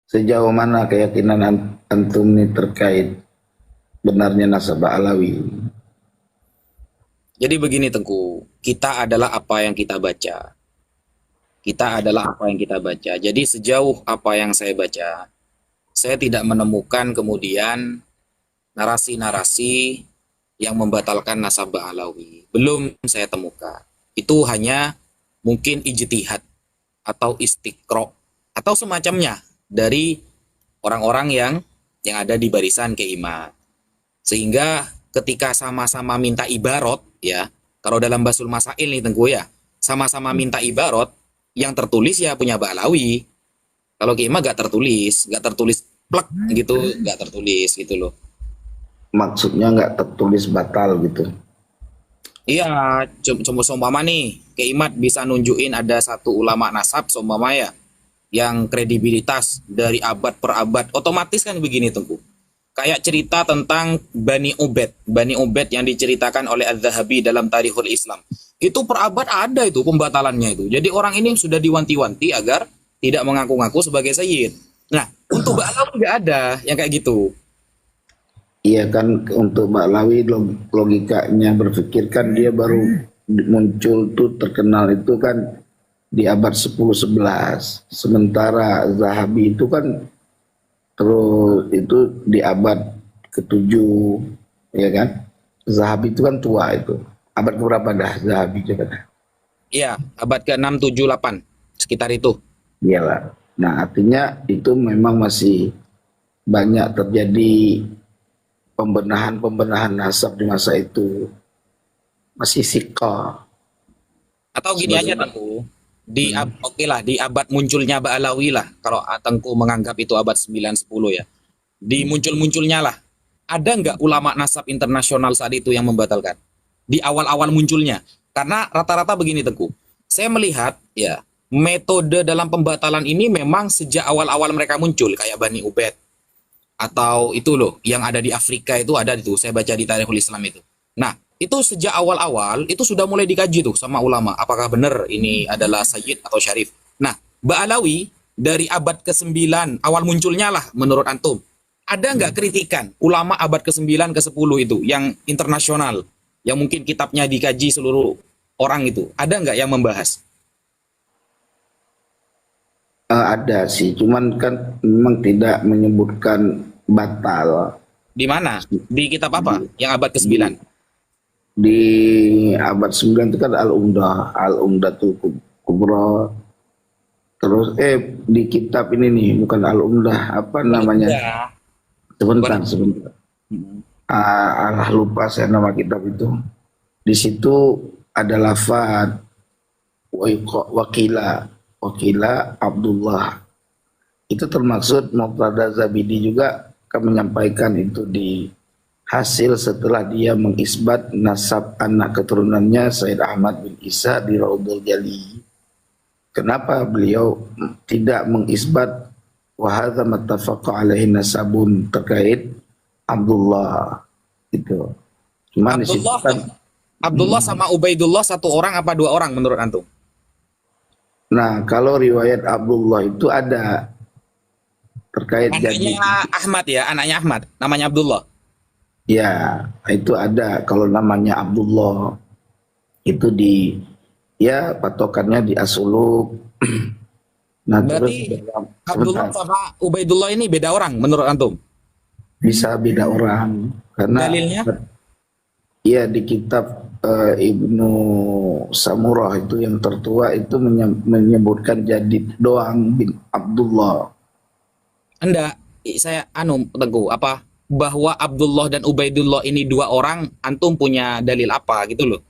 Sejauh mana keyakinan antum ini terkait benarnya nasabah Alawi? Jadi begini Tengku, kita adalah apa yang kita baca. Kita adalah apa yang kita baca. Jadi sejauh apa yang saya baca, saya tidak menemukan kemudian narasi-narasi yang membatalkan nasabah alawi. Belum saya temukan. Itu hanya mungkin ijtihad atau istiqro atau semacamnya dari orang-orang yang ada di barisan keiman. Sehingga ketika sama-sama minta ibarat ya, kalau dalam Basul Masail nih Tengku ya, sama-sama minta ibarat yang tertulis ya punya Ba'alawi. Kalau Kima gak tertulis plek gitu, gak tertulis gitu loh. Maksudnya nggak tertulis batal gitu. Iya, cuma seumpama nih, Keimat bisa nunjukin ada satu ulama nasab seumpama ya, yang kredibilitas dari abad per abad, otomatis kan begini Tengku. Kayak cerita tentang Bani Ubed yang diceritakan oleh Az-Zahabi dalam Tarikhul Islam. Itu per abad ada itu pembatalannya itu. Jadi orang ini sudah diwanti-wanti agar tidak mengaku-ngaku sebagai sayyid. Nah, untuk Ba'alawi nggak ada yang kayak gitu. Iya kan, untuk Mbak Lawi logikanya berpikir kan dia baru muncul tuh terkenal itu kan di abad 10-11. Sementara Zahabi itu kan terus itu di abad ke-7, ya kan? Zahabi itu kan tua itu. Abad berapa dah Zahabi coba dah? Iya, abad ke-6, 7, 8, sekitar itu. Iyalah. Nah, artinya itu memang masih banyak terjadi pembenahan-pembenahan nasab di masa itu. Masih sika Atau gini aja sebagai. Tengku, di Hmm. oke lah di abad munculnya Ba'alawi lah kalau Tengku menganggap itu abad 9 10 ya. Di muncul-munculnya lah. Ada nggak ulama nasab internasional saat itu yang membatalkan? Di awal-awal munculnya. Karena rata-rata begini Tengku. Saya melihat ya, metode dalam pembatalan ini memang sejak awal-awal mereka muncul kayak Bani Ubed atau itu loh yang ada di Afrika itu ada itu saya baca di Tarikhul Islam itu. Nah, itu sejak awal-awal itu sudah mulai dikaji tuh sama ulama apakah benar ini adalah sayyid atau syarif. Nah, Ba'alawi dari abad ke-9 awal munculnya lah menurut antum. Ada nggak kritikan ulama abad ke-9 ke-10 itu yang internasional yang mungkin kitabnya dikaji seluruh orang itu? Ada nggak yang membahas? Ada sih, cuman kan memang tidak menyebutkan batal. Di mana? Di kitab apa? Di, Yang abad di, ke-9. di abad 9 itu kan Al-Umdah tuh Kubro. Terus di kitab ini nih, bukan Al-Umdah, apa namanya? Udah. Sebentar, sebentar. Alah lupa saya nama kitab itu. Di situ ada lafaz wakila, wakila Abdullah. Itu termaksud Muqtada Zabidi juga akan menyampaikan itu di hasil setelah dia mengisbat nasab anak keturunannya Said Ahmad bin Isa di Raudhul Jali. Kenapa beliau tidak mengisbat wahada mattafaqa alaihi nasabun terkait Abdullah itu. Cuman di situ Abdullah kan, Abdullah sama Ubaidullah satu orang apa dua orang menurut antum? nah kalau riwayat Abdullah itu ada terkait jadi, Anaknya Ahmad ya, anaknya Ahmad, namanya Abdullah. ya itu ada kalau namanya Abdullah itu di, ya patokannya di Asuluk. Nah terus Berarti Abdullah sebentar, sama Ubaidullah ini beda orang menurut antum? bisa beda orang karena Dalilnya? ya di kitab Ibnu Samurah itu yang tertua itu menyebutkan jadi doang bin Abdullah. Enggak, saya teguh apa bahwa Abdullah dan Ubaidullah ini dua orang, antum punya dalil apa gitu loh.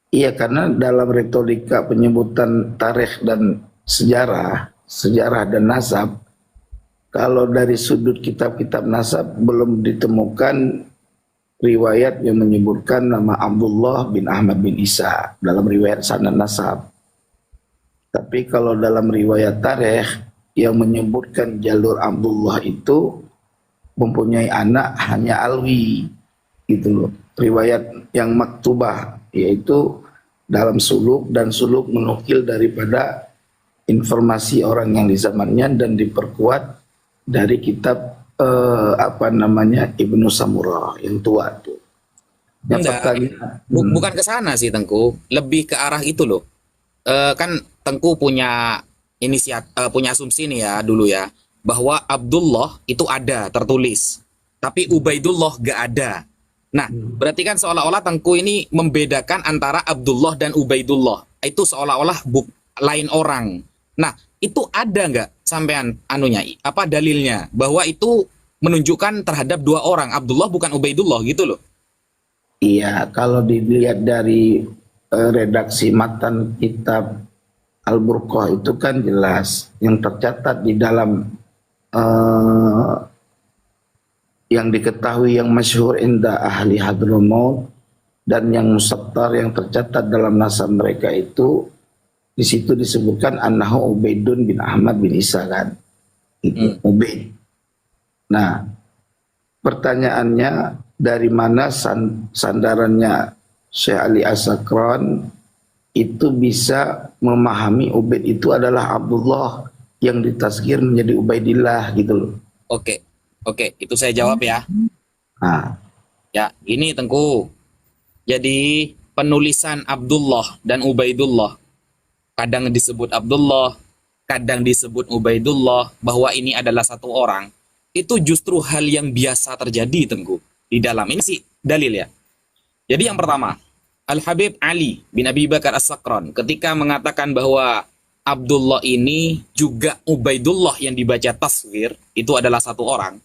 Iya, karena dalam retorika penyebutan tarikh dan sejarah dan nasab, kalau dari sudut kitab-kitab nasab belum ditemukan riwayat yang menyebutkan nama Abdullah bin Ahmad bin Isa dalam riwayat sanad nasab. Tapi kalau dalam riwayat tarikh yang menyebutkan jalur Abdullah itu mempunyai anak hanya Alwi, gitu loh. Riwayat yang maktubah yaitu dalam suluk, dan suluk menukil daripada informasi orang yang di zamannya dan diperkuat dari kitab apa namanya Ibnu Samurah yang tua tuh. Ya, Enggak, pertanyaan, bukan ke sana sih Tengku, lebih ke arah itu loh. Kan Tengku punya punya asumsi nih ya dulu ya, bahwa Abdullah itu ada tertulis, tapi Ubaidullah gak ada. Nah, berarti kan seolah-olah Tengku ini membedakan antara Abdullah dan Ubaidullah. Itu seolah-olah lain orang. Nah, itu ada nggak sampean anunya, apa dalilnya bahwa itu menunjukkan terhadap dua orang, Abdullah bukan Ubaidullah gitu loh. iya, kalau dilihat dari redaksi matan kitab Al-Burqah itu kan jelas yang tercatat di dalam eh, yang diketahui yang masyhur inda ahli Hadramaut dan yang musattar yang tercatat dalam nasab mereka itu di situ disebutkan annahu Ubaidun bin Ahmad bin Isa kan. Itu Ubaid. Nah, pertanyaannya dari mana sandarannya Syekh Ali As-Sakran itu bisa memahami Ubaid itu adalah Abdullah yang ditazkir menjadi Ubaidillah gitu loh. Oke, oke, itu saya jawab ya. Nah, Ya, ini Tengku. Jadi penulisan Abdullah dan Ubaidullah, kadang disebut Abdullah, kadang disebut Ubaidullah, bahwa ini adalah satu orang, itu justru hal yang biasa terjadi Tengku di dalam ini sih dalil ya. Jadi yang pertama, Al-Habib Ali bin Abi Bakar As-Sakran ketika mengatakan bahwa Abdullah ini juga Ubaidullah yang dibaca tasghir itu adalah satu orang.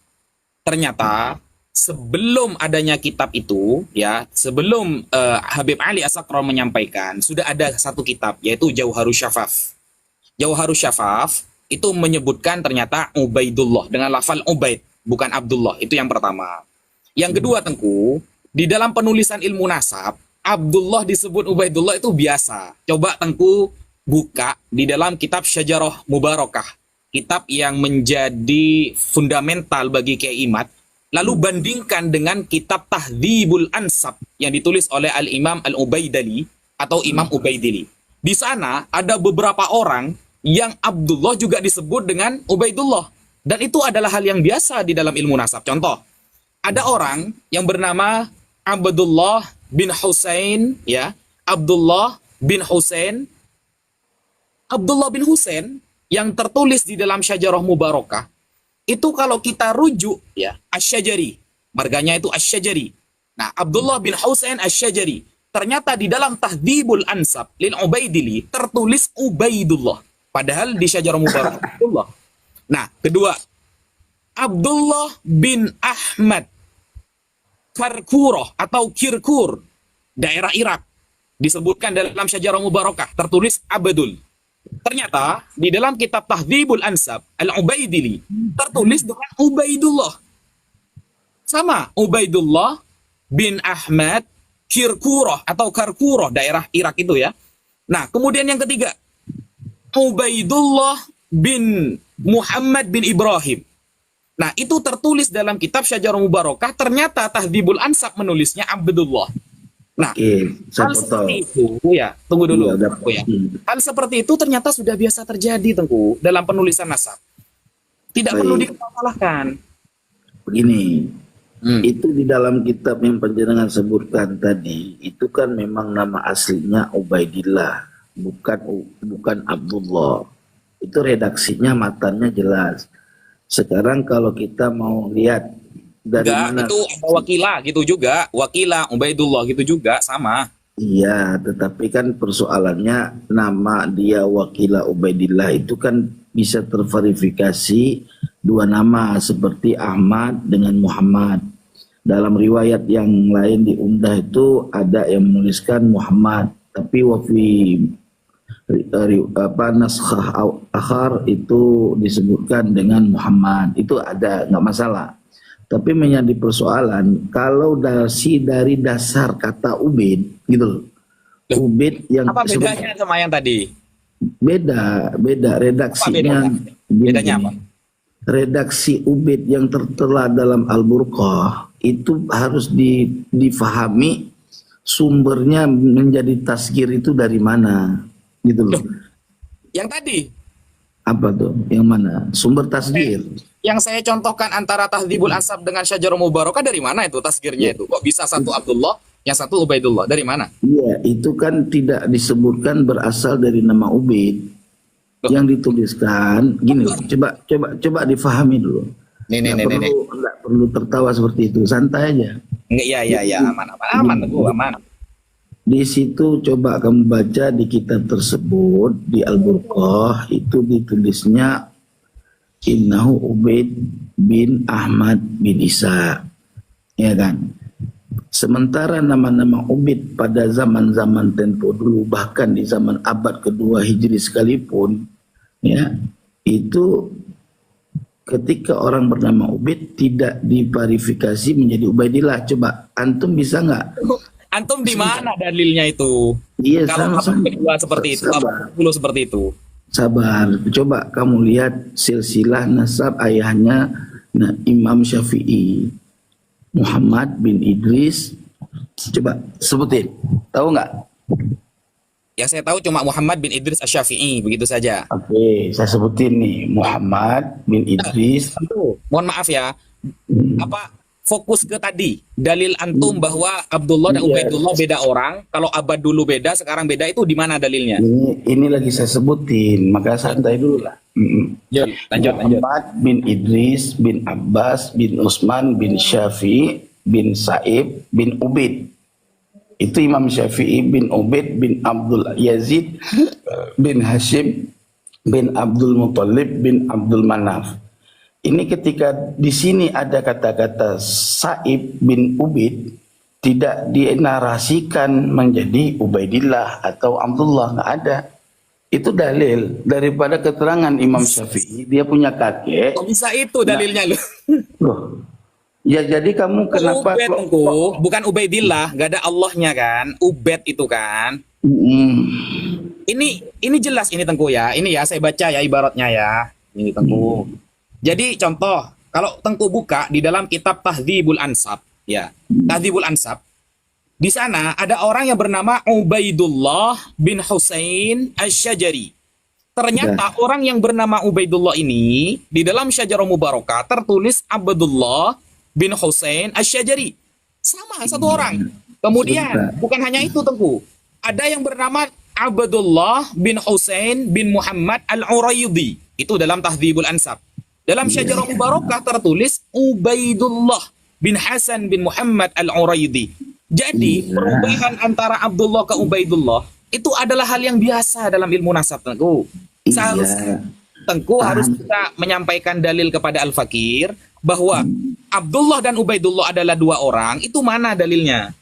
Ternyata sebelum adanya kitab itu ya, sebelum Habib Ali As-Sakran menyampaikan, sudah ada satu kitab yaitu Jauharus Syafaf. Jauharus Syafaf itu menyebutkan ternyata Ubaidullah dengan lafal Ubaid, bukan Abdullah. Itu yang pertama. Yang kedua Tengku, di dalam penulisan ilmu nasab, Abdullah disebut Ubaidullah itu biasa. Coba Tengku buka di dalam kitab Syajarah Mubarakah, kitab yang menjadi fundamental bagi Kiai Imad, lalu bandingkan dengan kitab Tahdzibul Ansab yang ditulis oleh Al-Imam Al-Ubaidili atau Imam Ubaidili. Di sana ada beberapa orang yang Abdullah juga disebut dengan Ubaidullah. Dan itu adalah hal yang biasa di dalam ilmu nasab. Contoh, ada orang yang bernama Abdullah bin Husain, ya, Abdullah bin Husain. Abdullah bin Husain yang tertulis di dalam Syajarah Mubarakah, itu kalau kita rujuk ya, Asy-Syajari, marganya itu Asy-Syajari. Nah, Abdullah bin Husain Asy-Syajari, ternyata di dalam Tahdzibul Ansab lil Ubaidili tertulis Ubaidullah, padahal di Syajarah Mubarakah Abdullah. Nah, kedua, Abdullah bin Ahmad Karkurah atau Kirkur, daerah Irak, disebutkan dalam Syajarah Mubarakah tertulis Abdul. Ternyata di dalam kitab Tahdzibul Ansab Al-Ubaidili tertulis dengan Ubaidullah. Sama, Ubaidullah bin Ahmad Kirkurah atau Karkurah, daerah Irak itu ya. Nah, kemudian yang ketiga, Ubaidullah bin Muhammad bin Ibrahim. Nah, itu tertulis dalam kitab Syajarah Mubarakah, ternyata Tahdzibul Ansab menulisnya Abdullah. Nah, hal seperti itu ya, tunggu dulu. Ya. Hal seperti itu ternyata sudah biasa terjadi Tengku dalam penulisan nasab. Tidak perlu dipermasalahkan. Begini, itu di dalam kitab yang panjenengan sebutkan tadi, itu kan memang nama aslinya Ubaidillah, bukan Abdullah. Itu redaksinya matannya jelas. Sekarang kalau kita mau lihat dari mana itu ada Wakilah gitu juga, Wakilah Ubaidullah gitu juga sama. Iya, tetapi kan persoalannya nama dia Wakilah Ubaidillah itu kan bisa terverifikasi dua nama seperti Ahmad dengan Muhammad. Dalam riwayat yang lain di Umdah itu ada yang menuliskan Muhammad, tapi wafi naskhah akhar itu disebutkan dengan Muhammad. Itu ada, nggak masalah. Tapi menjadi persoalan kalau dari dasar kata Ubaid gitu loh. Ubaid yang apa bedanya sama yang tadi? Beda redaksinya. Bedanya apa? Redaksi Ubaid yang tertera dalam Al-Burqah itu harus difahami sumbernya menjadi tasghir itu dari mana gitu loh. Yang tadi Apa tuh? Yang mana? Sumber tasgir. Yang saya contohkan antara Tahdzibul Ansab dengan Syajarul Mubarakah dari mana itu tasgirnya itu? Kok bisa satu Abdullah, yang satu Ubaidullah? Dari mana? Iya, itu kan tidak disebutkan berasal dari nama Ubaid. Loh. Yang dituliskan gini, coba difahami dulu. Nggak perlu tertawa seperti itu, santai aja. Iya, aman, aman. Di situ coba kamu baca di kitab tersebut di Al-Burqah itu ditulisnya Innahu Ubaid bin Ahmad bin Isa, ya kan? Sementara nama-nama Ubaid pada zaman-zaman tempo dulu, bahkan di zaman abad kedua Hijri sekalipun, ya, itu ketika orang bernama Ubaid tidak diverifikasi menjadi Ubaidillah. Coba antum bisa nggak? Antum di mana dalilnya itu? Iya, kalau abad kedua seperti itu, abad 10 seperti itu. Sabar, coba kamu lihat silsilah nasab ayahnya Imam Syafi'i, Muhammad bin Idris. Coba sebutin, tahu nggak? Ya saya tahu cuma Muhammad bin Idris Asy-Syafi'i, begitu saja. Oke, saya sebutin nih, Muhammad bin Idris. Mohon maaf ya, fokus ke tadi dalil antum bahwa Abdullah dan Ubaidullah beda orang. Kalau abad dulu beda, sekarang beda, itu di mana dalilnya? Ini lagi saya sebutin, maka santai dulu lah. Ya, lanjut. Muhammad bin Idris bin Abbas bin Utsman bin Syafi'i bin Sa'ib bin Ubaid. Itu Imam Syafi'i bin Ubaid bin Abdul Yazid bin Hashim bin Abdul Muttalib bin Abdul Manaf. Ini ketika di sini ada kata-kata Sa'ib bin Ubaid, tidak dinarasikan menjadi Ubaidillah atau Abdullah, nggak ada. Itu dalil daripada keterangan Imam Syafi'i, dia punya kakek. Kok bisa itu dalilnya Loh. Ya jadi kamu kenapa Ubaid bukan Ubaidillah, nggak ada Allahnya kan? Ubaid itu kan. Ini jelas ini Tengku ya. Ini ya saya baca ya ibaratnya ya. Ini Tengku. Jadi contoh, kalau Tengku buka di dalam kitab Tahdzibul Ansab, ya, Tahdzibul Ansab, di sana ada orang yang bernama Ubaidullah bin Husain Asy-Syajari. Ternyata orang yang bernama Ubaidullah ini di dalam Syajarul Mubarakah tertulis Abdullah bin Husain Asy-Syajari. Sama, satu orang. Kemudian bukan hanya itu Tengku, ada yang bernama Abdullah bin Husain bin Muhammad Al-Uraidi. Itu dalam Tahdzibul Ansab. Dalam Syajarul Mubarakah tertulis Ubaidullah bin Hasan bin Muhammad Al-Uraidi. Jadi perubahan antara Abdullah ke Ubaidullah itu adalah hal yang biasa dalam ilmu nasab, Tengku. Seharusnya Tengku harus kita menyampaikan dalil kepada Al-Fakir bahwa Abdullah dan Ubaidullah adalah dua orang. Itu mana dalilnya?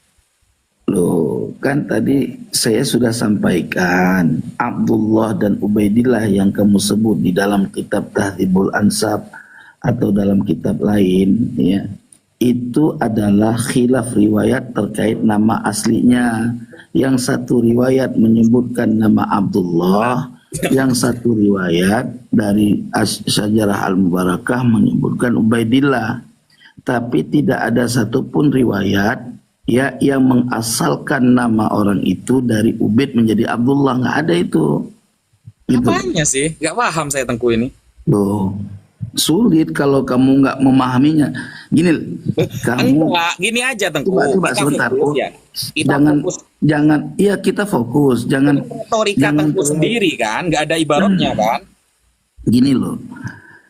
Loh, kan tadi saya sudah sampaikan Abdullah dan Ubaidillah yang kamu sebut di dalam kitab Tahdzibul Ansab atau dalam kitab lain, ya, itu adalah khilaf riwayat terkait nama aslinya. Yang satu riwayat menyebutkan nama Abdullah, yang satu riwayat dari Syajarah Al-Mubarakah menyebutkan Ubaidillah. Tapi tidak ada satupun riwayat ya yang mengasalkan nama orang itu dari Ubaid menjadi Abdullah, nggak ada itu. Apanya sih? Nggak paham saya Tengku ini. Loh, sulit kalau kamu nggak memahaminya. Gini, kamu gini aja Tengku. Coba sebentar. Kita fokus. Jangan retorika Tengku sendiri kan, nggak ada ibaratnya kan. Gini loh,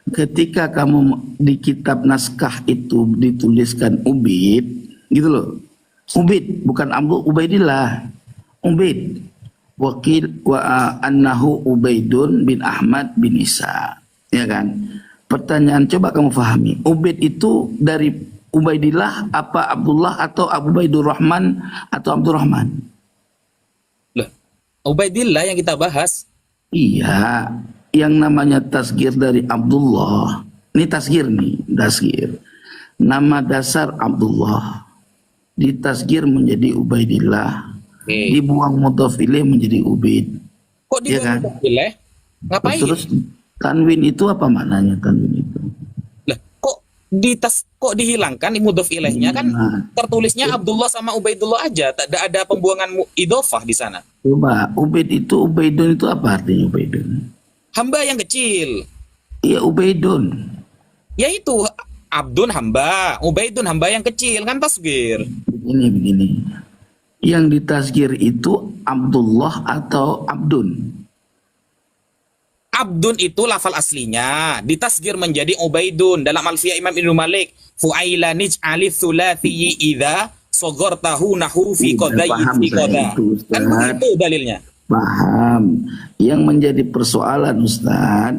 ketika kamu di kitab naskah itu dituliskan Ubaid, gitu loh. Ubaid bukan Ubaidillah. Ubaid wakil wa annahu Ubaidun bin Ahmad bin Isa, ya kan? Pertanyaan, coba kamu fahami, Ubaid itu dari Ubaidillah apa Abdullah atau Ubaidur Rahman atau Abdurrahman? Loh, Ubaidillah yang kita bahas. Iya, yang namanya tasgir dari Abdullah. Ini tasgir nih, tasgir. Nama dasar Abdullah ditasgir menjadi Ubaidillah, dibuang mudhaf ilaih menjadi Ubaid. Kok dibuang ya kan? mudhaf ilaih? Ngapain? Terus tanwin itu apa maknanya tanwin itu? Lah, kok dihilangkan mudhaf ilaihnya kan tertulisnya Abdullah sama Ubaidullah aja, tidak ada pembuangan idhofah di sana. Coba Ubaid itu Ubaidun itu apa artinya Ubaidun? Hamba yang kecil. Iya, Ubaidun. Yaitu Abdun hamba, Ubaidun hamba yang kecil kan tasgir. Begini. Yang ditasgir itu Abdullah atau Abdun? Abdun itu lafal aslinya, ditasgir menjadi Ubaidun dalam Alfiyah Imam Ibnu Malik. Fu'aila nij'ali thulathiyyi idza sogortahu nahu fi Udah qadai paham fi saya qada. itu, Kan Ustaz. begitu dalilnya. Paham. Yang menjadi persoalan, Ustaz,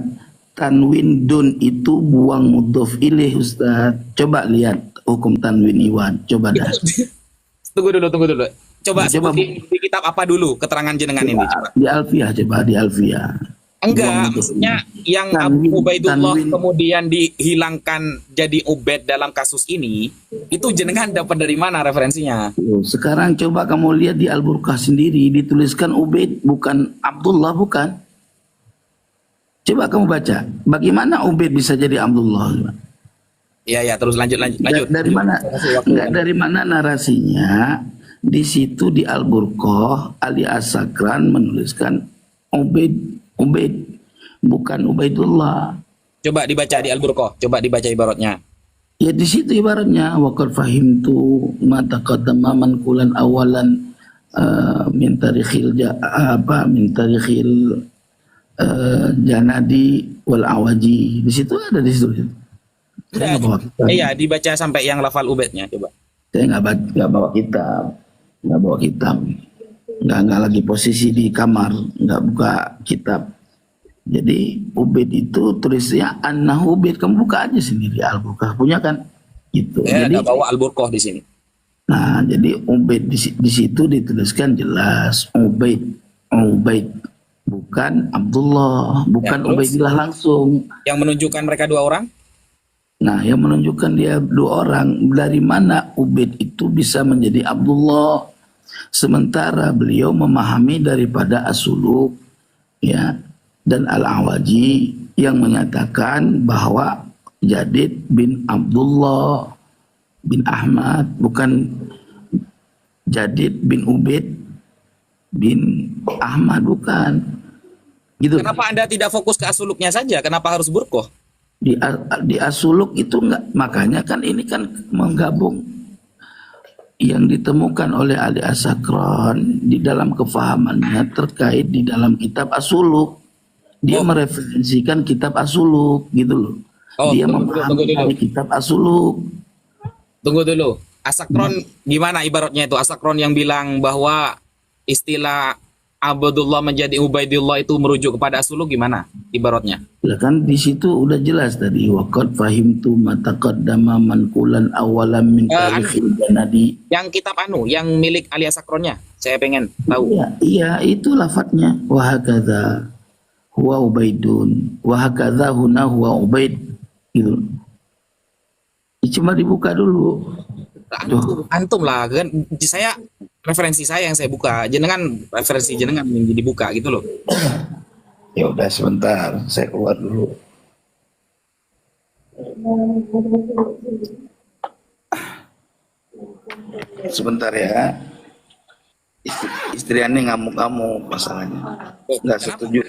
tanwin dun itu buang mudhof ilaih, Ustaz. Coba lihat hukum tanwin iwan. Coba dah. Tunggu dulu. Coba Coba sebutin di kitab apa dulu keterangan jenengan ini, coba. di Alfiyah, coba di Alfiyah. Buang Enggak, mudhof maksudnya ilaih. yang Tanwin, Ubaidullah tanwin. kemudian dihilangkan jadi Ubaid dalam kasus ini, itu jenengan dapat dari mana referensinya? Sekarang coba kamu lihat di Al-Burqah sendiri, dituliskan Ubaid, bukan Abdullah, bukan? Coba kamu baca, bagaimana Ubaid bisa jadi Abdullah? Ya, terus lanjut. Dari mana? Enggak, dari mana narasinya? Di situ di Al-Burqah, Ali As-Sakran menuliskan Ubaid, bukan Ubaidullah. Coba dibaca di Al-Burqah, coba dibaca ibaratnya. Ya di situ ibaratnya waqad fahimtu ma taqaddama manqulan awalan min tarikhil janadi wal awaji. Di situ ada di situ. Saya nggak bawa kitab. Iya, dibaca sampai yang lafal Ubaidnya, coba. Saya nggak bawa kitab. Nggak bawa kitab. Nggak lagi posisi di kamar. Nggak buka kitab. Jadi Ubaid itu tulisnya annahu Ubaid. Kamu buka aja sendiri Al-Burqah punya kan? Gitu. Saya Jadi ada bawa Al-Burqah di sini. nah, jadi Ubaid di situ dituliskan jelas Ubaid bukan Abdullah, bukan Ya, terus? Ubaidillah langsung. Yang menunjukkan mereka dua orang? Nah, yang menunjukkan dia dua orang, dari mana Ubaid itu bisa menjadi Abdullah? Sementara beliau memahami daripada As-Suluk, ya, dan Al-Awaji yang menyatakan bahwa Jadid bin Abdullah bin Ahmad, bukan Jadid bin Ubaid bin Ahmad, bukan. Gitu. Kenapa Anda tidak fokus ke As-Suluknya saja? Kenapa harus Burqah? Di As-Suluk itu enggak, makanya kan ini kan menggabung yang ditemukan oleh Ali As-Sakran di dalam kefahamannya terkait di dalam kitab As-Suluk. Dia mereferensikan kitab As-Suluk gitu loh. Dia memahami dari kitab As-Suluk. Tunggu dulu. As-Sakron gimana ibaratnya itu? As-Sakron yang bilang bahwa istilah Abdullah menjadi Ubaidillah itu merujuk kepada As-Suluk gimana ibaratnya? Ya kan di situ udah jelas tadi waqad fahimtu ma taqaddama manqulan awalan min tarikhil janadi. Yang kitab yang milik Ali As-Sakronnya. Saya pengen tahu. Iya, itu lafadznya wa hakadza huwa Ubaidun wa hakadza huna huwa Ubaid gitu. Coba dibuka dulu. Antum lah kan, saya referensi saya yang saya buka, jenengan referensi jenengan yang dibuka gitu loh. Ya udah sebentar, saya keluar dulu. Sebentar ya. Istri Ani ngamuk-ngamuk pasangannya. Nggak setuju.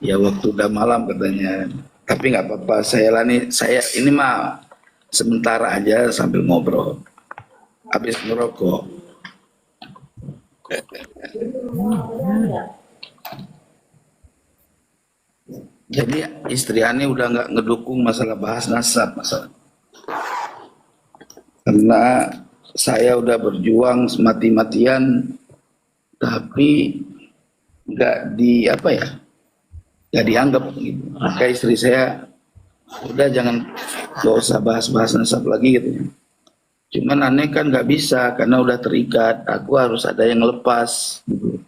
Ya waktu udah malam katanya. Tapi nggak apa-apa. Saya ini mah sementara aja sambil ngobrol. Habis ngerokok. Jadi istri Ani udah nggak ngedukung masalah bahas nasab, karena saya udah berjuang mati-matian, tapi nggak nggak dianggap gitu. Maka istri saya udah gak usah bahas-bahas nasab lagi gitu. Cuman aneh kan nggak bisa karena udah terikat. Aku harus ada yang lepas gitu,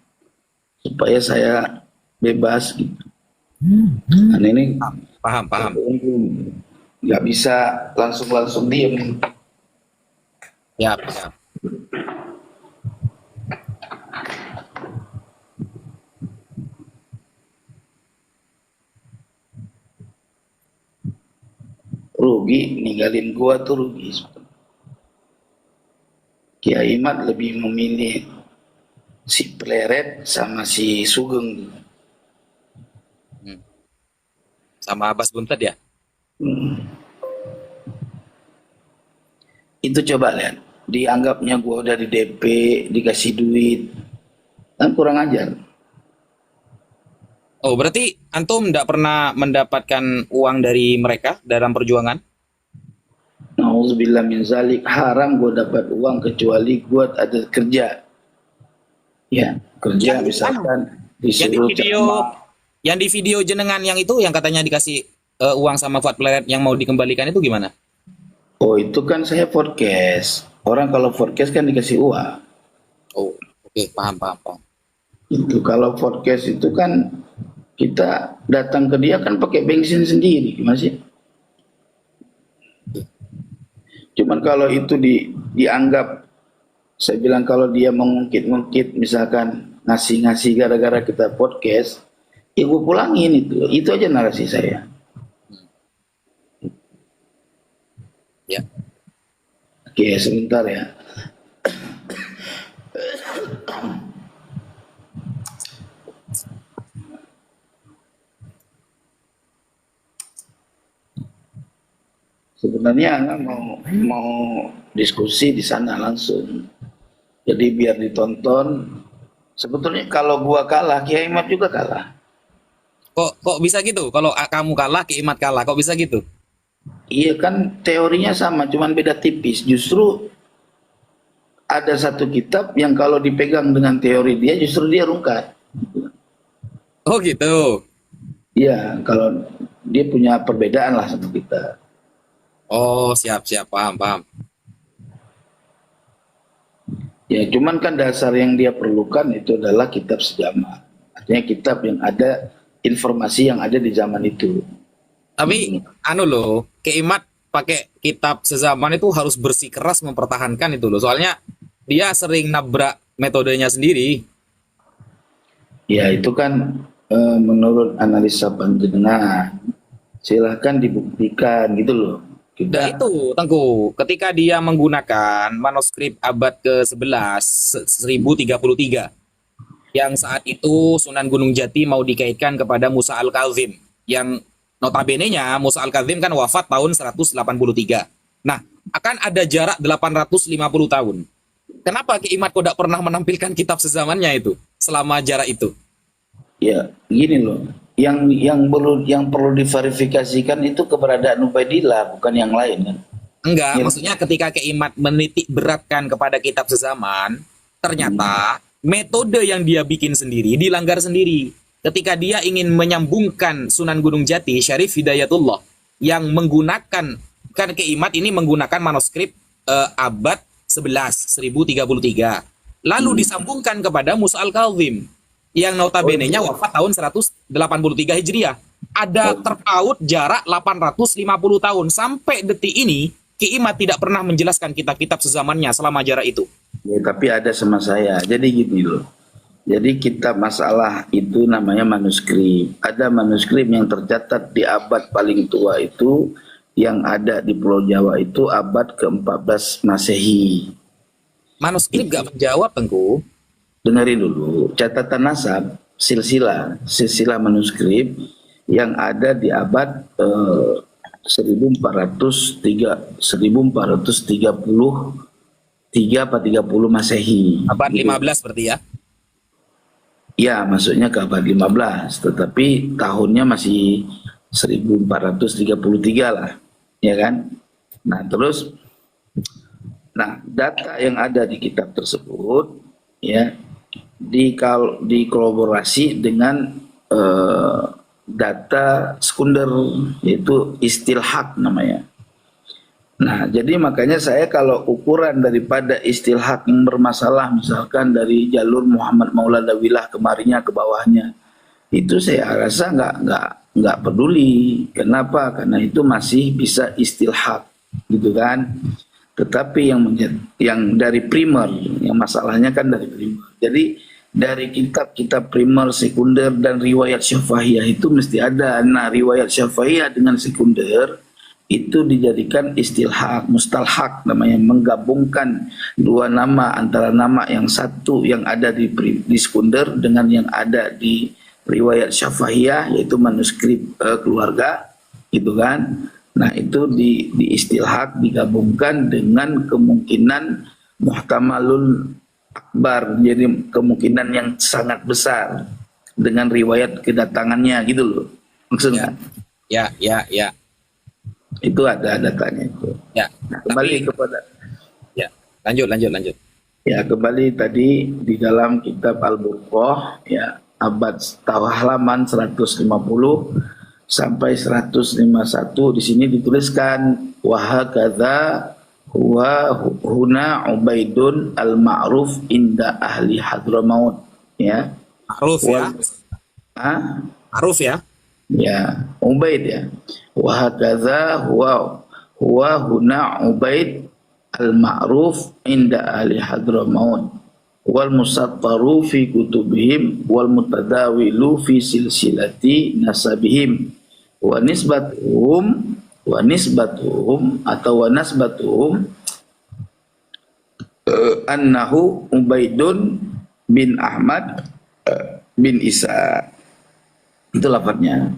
supaya saya bebas gitu. Aneh ini Paham. nggak bisa langsung diem. Ya. Rugi ninggalin gua tuh rugi. Kiai Mat lebih memilih si Pleret sama si Sugeng. sama Abbas Buntet ya. Hmm. Itu coba lihat, dianggapnya gue udah di DP, dikasih duit, kan kurang ajar. Oh, berarti antum tidak pernah mendapatkan uang dari mereka dalam perjuangan? Nauzubillah min zalik, haram gue dapat uang kecuali gue ada kerja. Ya, kerja Yang misalkan yang di disuruh video, ceramah. yang di video jenengan yang itu yang katanya dikasih uang sama Fuad Planet yang mau dikembalikan itu gimana? Oh itu kan saya forecast. Orang kalau forecast kan dikasih uang. Oh, oke, paham, paham, paham. Itu kalau forecast itu kan kita datang ke dia kan pakai bensin sendiri, masih. Cuman kalau itu dianggap, saya bilang kalau dia mengungkit-ungkit, misalkan ngasih-ngasih gara-gara kita podcast, ya gue pulangin itu aja narasi saya. Ya. Oke, sebentar ya. Sebenarnya Anda mau diskusi di sana langsung. Jadi biar ditonton. Sebetulnya kalau gua kalah, Kiai Mat juga kalah. Kok bisa gitu? Kalau kamu kalah, Ki Imad kalah, kok bisa gitu? Iya kan teorinya sama, cuman beda tipis. Justru ada satu kitab yang kalau dipegang dengan teori dia, justru dia rungkat. Oh gitu. Iya, kalau dia punya perbedaan lah sama kita. Oh, siap, siap, paham, paham. Ya, cuman kan dasar yang dia perlukan itu adalah kitab sejaman. Artinya kitab yang ada informasi yang ada di zaman itu. Tapi anu loh, Ki Imad pakai kitab sezaman itu harus bersikeras mempertahankan itu loh. Soalnya dia sering nabrak metodenya sendiri. Ya, itu kan menurut analisa panjenengan. Silahkan dibuktikan gitu loh. Dan itu, Tengku, ketika dia menggunakan manuskrip abad ke-11, 1033, yang saat itu Sunan Gunung Jati mau dikaitkan kepada Musa Al-Kazim, yang notabene-nya Musa Al-Kazim kan wafat tahun 183. Nah, akan ada jarak 850 tahun. Kenapa Ki Imad kok tidak pernah menampilkan kitab sezamannya itu selama jarak itu? Ya, gini loh. Yang perlu diverifikasikan itu keberadaan Ubaidillah, bukan yang lain kan. Enggak, Ya. maksudnya ketika Ki Imad menitik beratkan kepada kitab sezaman, ternyata metode yang dia bikin sendiri dilanggar sendiri. Ketika dia ingin menyambungkan Sunan Gunung Jati, Syarif Hidayatullah, yang menggunakan, kan Ki Imad ini menggunakan manuskrip abad 11, 1033. Lalu disambungkan kepada Musa Al-Kazim, yang notabene-nya wafat tahun 183 Hijriah. Ada terpaut jarak 850 tahun. Sampai detik ini, Ki Imad tidak pernah menjelaskan kitab-kitab sezamannya selama jarak itu. Ya, tapi ada sama saya. Jadi gini loh. Jadi kitab masalah itu namanya manuskrip. Ada manuskrip yang tercatat di abad paling tua itu, yang ada di Pulau Jawa itu abad ke-14 Masehi. Manuskrip gak menjawab, Tengku. Dengerin dulu, catatan nasab, silsilah manuskrip yang ada di abad 1433 atau 30 Masehi. Abad 15 berarti ya? Ya, maksudnya ke abad 15, tetapi tahunnya masih 1433 lah, ya kan? Nah, terus data yang ada di kitab tersebut ya dikolaborasi dengan data sekunder, yaitu istilhaq namanya. Nah, jadi makanya saya kalau ukuran daripada istilhaq yang bermasalah, misalkan dari jalur Muhammad Maulana Wilah kemarinya ke bawahnya, itu saya rasa nggak peduli. Kenapa? Karena itu masih bisa istilhaq, gitu kan. Tetapi yang dari primer, yang masalahnya kan dari primer. Jadi dari kitab-kitab primer, sekunder, dan riwayat syafahiyah itu mesti ada. Nah, riwayat syafahiyah dengan sekunder itu dijadikan istilhaq, mustalhaq namanya, menggabungkan dua nama, antara nama yang satu yang ada di sekunder dengan yang ada di riwayat syafahiyah, yaitu manuskrip keluarga, gitu kan. Nah itu diistilhaq, digabungkan dengan kemungkinan muhtamalul akbar, jadi kemungkinan yang sangat besar dengan riwayat kedatangannya, gitu loh maksudnya. Ya. Itu ada datanya itu. Ya. Nah, kembali Tapi, kepada ya, lanjut. ya, kembali tadi di dalam kitab Al-Burqah, ya, abad halaman 150 sampai 151, di sini dituliskan wahakadza huwa huna Ubaidun al-ma'ruf inda ahli Hadramaut, ya. Ma'ruf ya. Ma'ruf ya. Ya, Ubaid ya. Wahakadza huwa huna Ubaid al-ma'ruf inda ahli Hadramaut wal musattaru fi kutubihim wal mutadawilu fi silsilati nasabihim wa nisbatuhum atau wa nasbatuhum annahu Ubaidun bin Ahmad bin Isa. Itu lafadznya.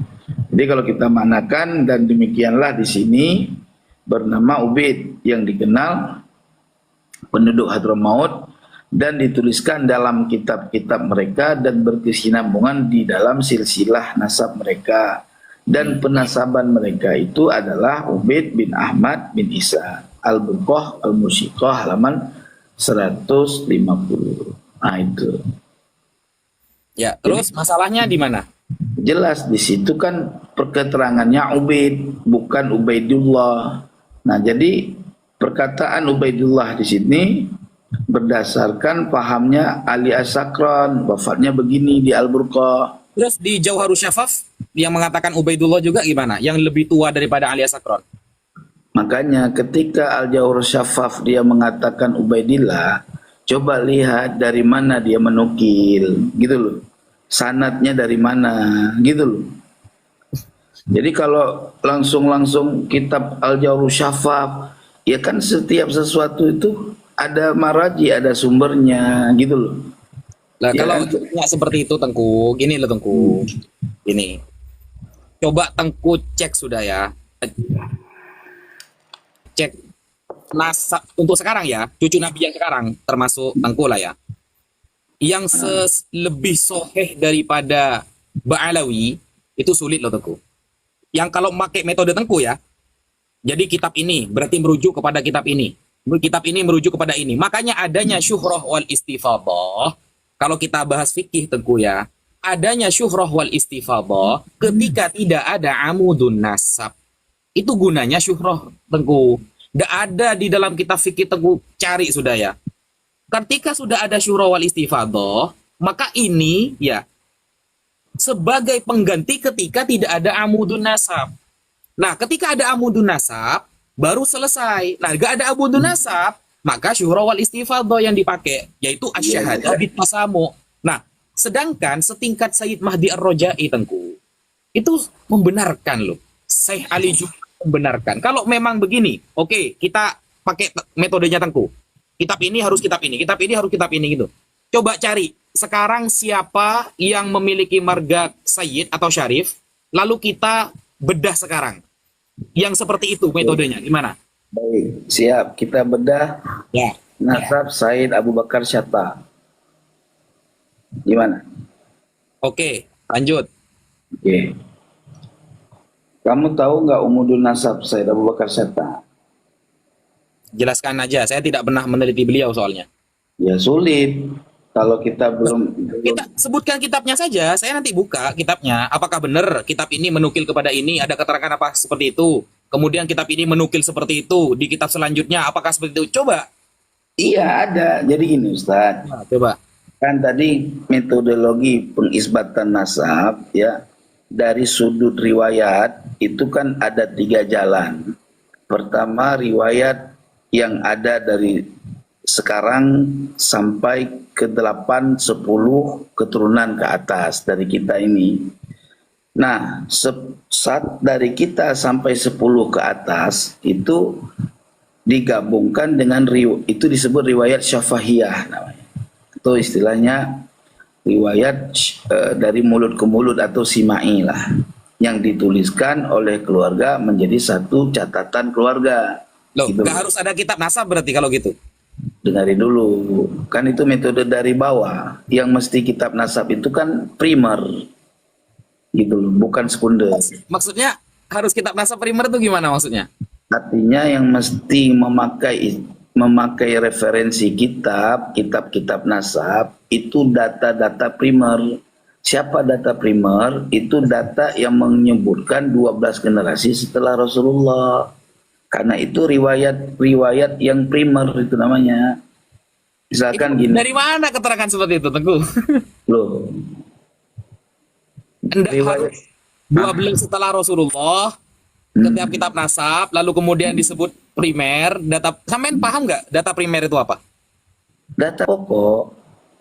Jadi kalau kita manakan, dan demikianlah di sini bernama Ubaid yang dikenal penduduk Hadramaut dan dituliskan dalam kitab-kitab mereka dan berkesinambungan di dalam silsilah nasab mereka, dan penasaban mereka itu adalah Ubaid bin Ahmad bin Isa. Al-Burqah Al-Musiqah halaman 150. Nah itu. Ya, terus masalahnya di mana? Jelas di situ kan perketerangannya Ubaid, bukan Ubaidullah. Nah, jadi perkataan Ubaidullah di sini berdasarkan pahamnya Ali As-Sakran, wafatnya begini di Al-Burqah. Terus di Jauharus Syafaf yang mengatakan Ubaidullah juga gimana? Yang lebih tua daripada Ali As-Sakran? Makanya ketika Al-Jauharus Syafaf dia mengatakan Ubaidillah, coba lihat dari mana dia menukil, gitu loh. Sanadnya dari mana, gitu loh. Jadi kalau langsung kitab Al-Jauharus Syafaf, ya kan setiap sesuatu itu ada maraji, ada sumbernya, gitu loh. Nah, Ya kalau kan? nggak seperti itu Tengku, gini loh Tengku. Gini. Coba Tengku cek sudah ya. Cek nasab untuk sekarang ya, cucu Nabi yang sekarang termasuk Tengku lah ya. Yang lebih soheh daripada Ba'alawi itu sulit loh Tengku. Yang kalau pakai metode Tengku ya, jadi kitab ini berarti merujuk kepada kitab ini. Kitab ini merujuk kepada ini. Makanya adanya syuhrah wal istifadah. Kalau kita bahas fikih Tengku ya, adanya syuhrah wal istifadah ketika tidak ada amudun nasab. Itu gunanya syuhrah Tengku. Tidak ada di dalam kitab fikih Tengku, cari sudah ya. Ketika sudah ada syuhrah wal istifadah, maka ini ya sebagai pengganti ketika tidak ada amudun nasab. Nah, ketika ada amudun nasab, baru selesai. Nah, gak ada amudun nasab, maka syuhrah wal istifadah yang dipakai, yaitu asyahadah bit tasamu. Nah, sedangkan setingkat Sayyid Mahdi Ar-Rajai Tengku, itu membenarkan loh. Syekh Ali juga membenarkan. Kalau memang begini, oke, kita pakai metodenya Tengku. Kitab ini harus kitab ini, kitab ini harus kitab ini gitu. Coba cari sekarang siapa yang memiliki marga Sayyid atau Syarif, lalu kita bedah sekarang. Yang seperti itu metodenya, gimana? Baik, siap. Kita bedah Ya. nasab Said Abu Bakar Syatta. Gimana? Oke, lanjut. Oke. Kamu tahu nggak umudun nasab Said Abu Bakar Syatta? Jelaskan aja, saya tidak pernah meneliti beliau soalnya. Ya sulit. Kalau kita belum Kita sebutkan kitabnya saja, saya nanti buka kitabnya. Apakah benar kitab ini menukil kepada ini, ada keterangan apa seperti itu? Kemudian kitab ini menukil seperti itu, di kitab selanjutnya apakah seperti itu? Coba. Iya ada. Jadi ini Ustaz. Nah, coba. Kan tadi metodologi pengisbatan nasab ya dari sudut riwayat itu kan ada 3 jalan. Pertama riwayat yang ada dari sekarang sampai ke 8, 10 keturunan ke atas dari kita ini. Nah, saat dari kita sampai 10 ke atas itu digabungkan dengan itu disebut riwayat syafahiyah namanya. Itu istilahnya riwayat dari mulut ke mulut atau simai lah, yang dituliskan oleh keluarga menjadi satu catatan keluarga. Loh, Gitu. nggak harus ada kitab nasab berarti kalau gitu. Dengarin dulu, kan itu metode dari bawah. Yang mesti kitab nasab itu kan primer, gitu loh, bukan sekunder. Maksudnya harus kitab nasab primer itu gimana maksudnya? Artinya yang mesti memakai referensi kitab nasab itu data-data primer. Siapa data primer? Itu data yang menyebutkan 12 generasi setelah Rasulullah. Karena itu riwayat yang primer itu namanya. Misalkan Itu gini, dari mana keterangan seperti itu, Tengku? loh, Anda riwayat harus 12 setelah Rasulullah, setiap kitab nasab, lalu kemudian disebut primer, data. Sampean paham nggak data primer itu apa? data pokok.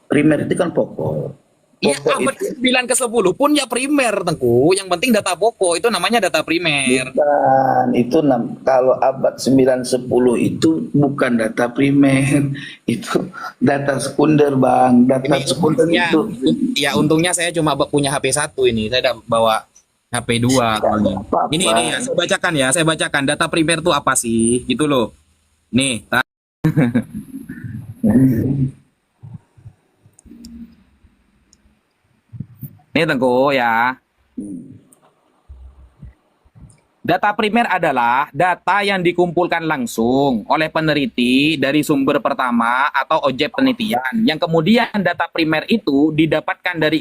Primer itu kan pokok. Iya, Pokok abad itu ke-9 ke-10 pun ya primer, Tengku. Yang penting data pokok itu namanya data primer. bukan, itu kalau abad 9 10 itu bukan data primer, itu data sekunder, Bang. Data Ini sekunder untungnya, itu ya untungnya saya cuma punya HP 1 ini. Saya udah bawa HP 2 soalnya. Ini apa-apa. ya, saya bacakan data primer itu apa sih? Gitu loh. Nih, nih Tengku ya. Data primer adalah data yang dikumpulkan langsung oleh peneliti dari sumber pertama atau objek penelitian. Yang kemudian data primer itu didapatkan dari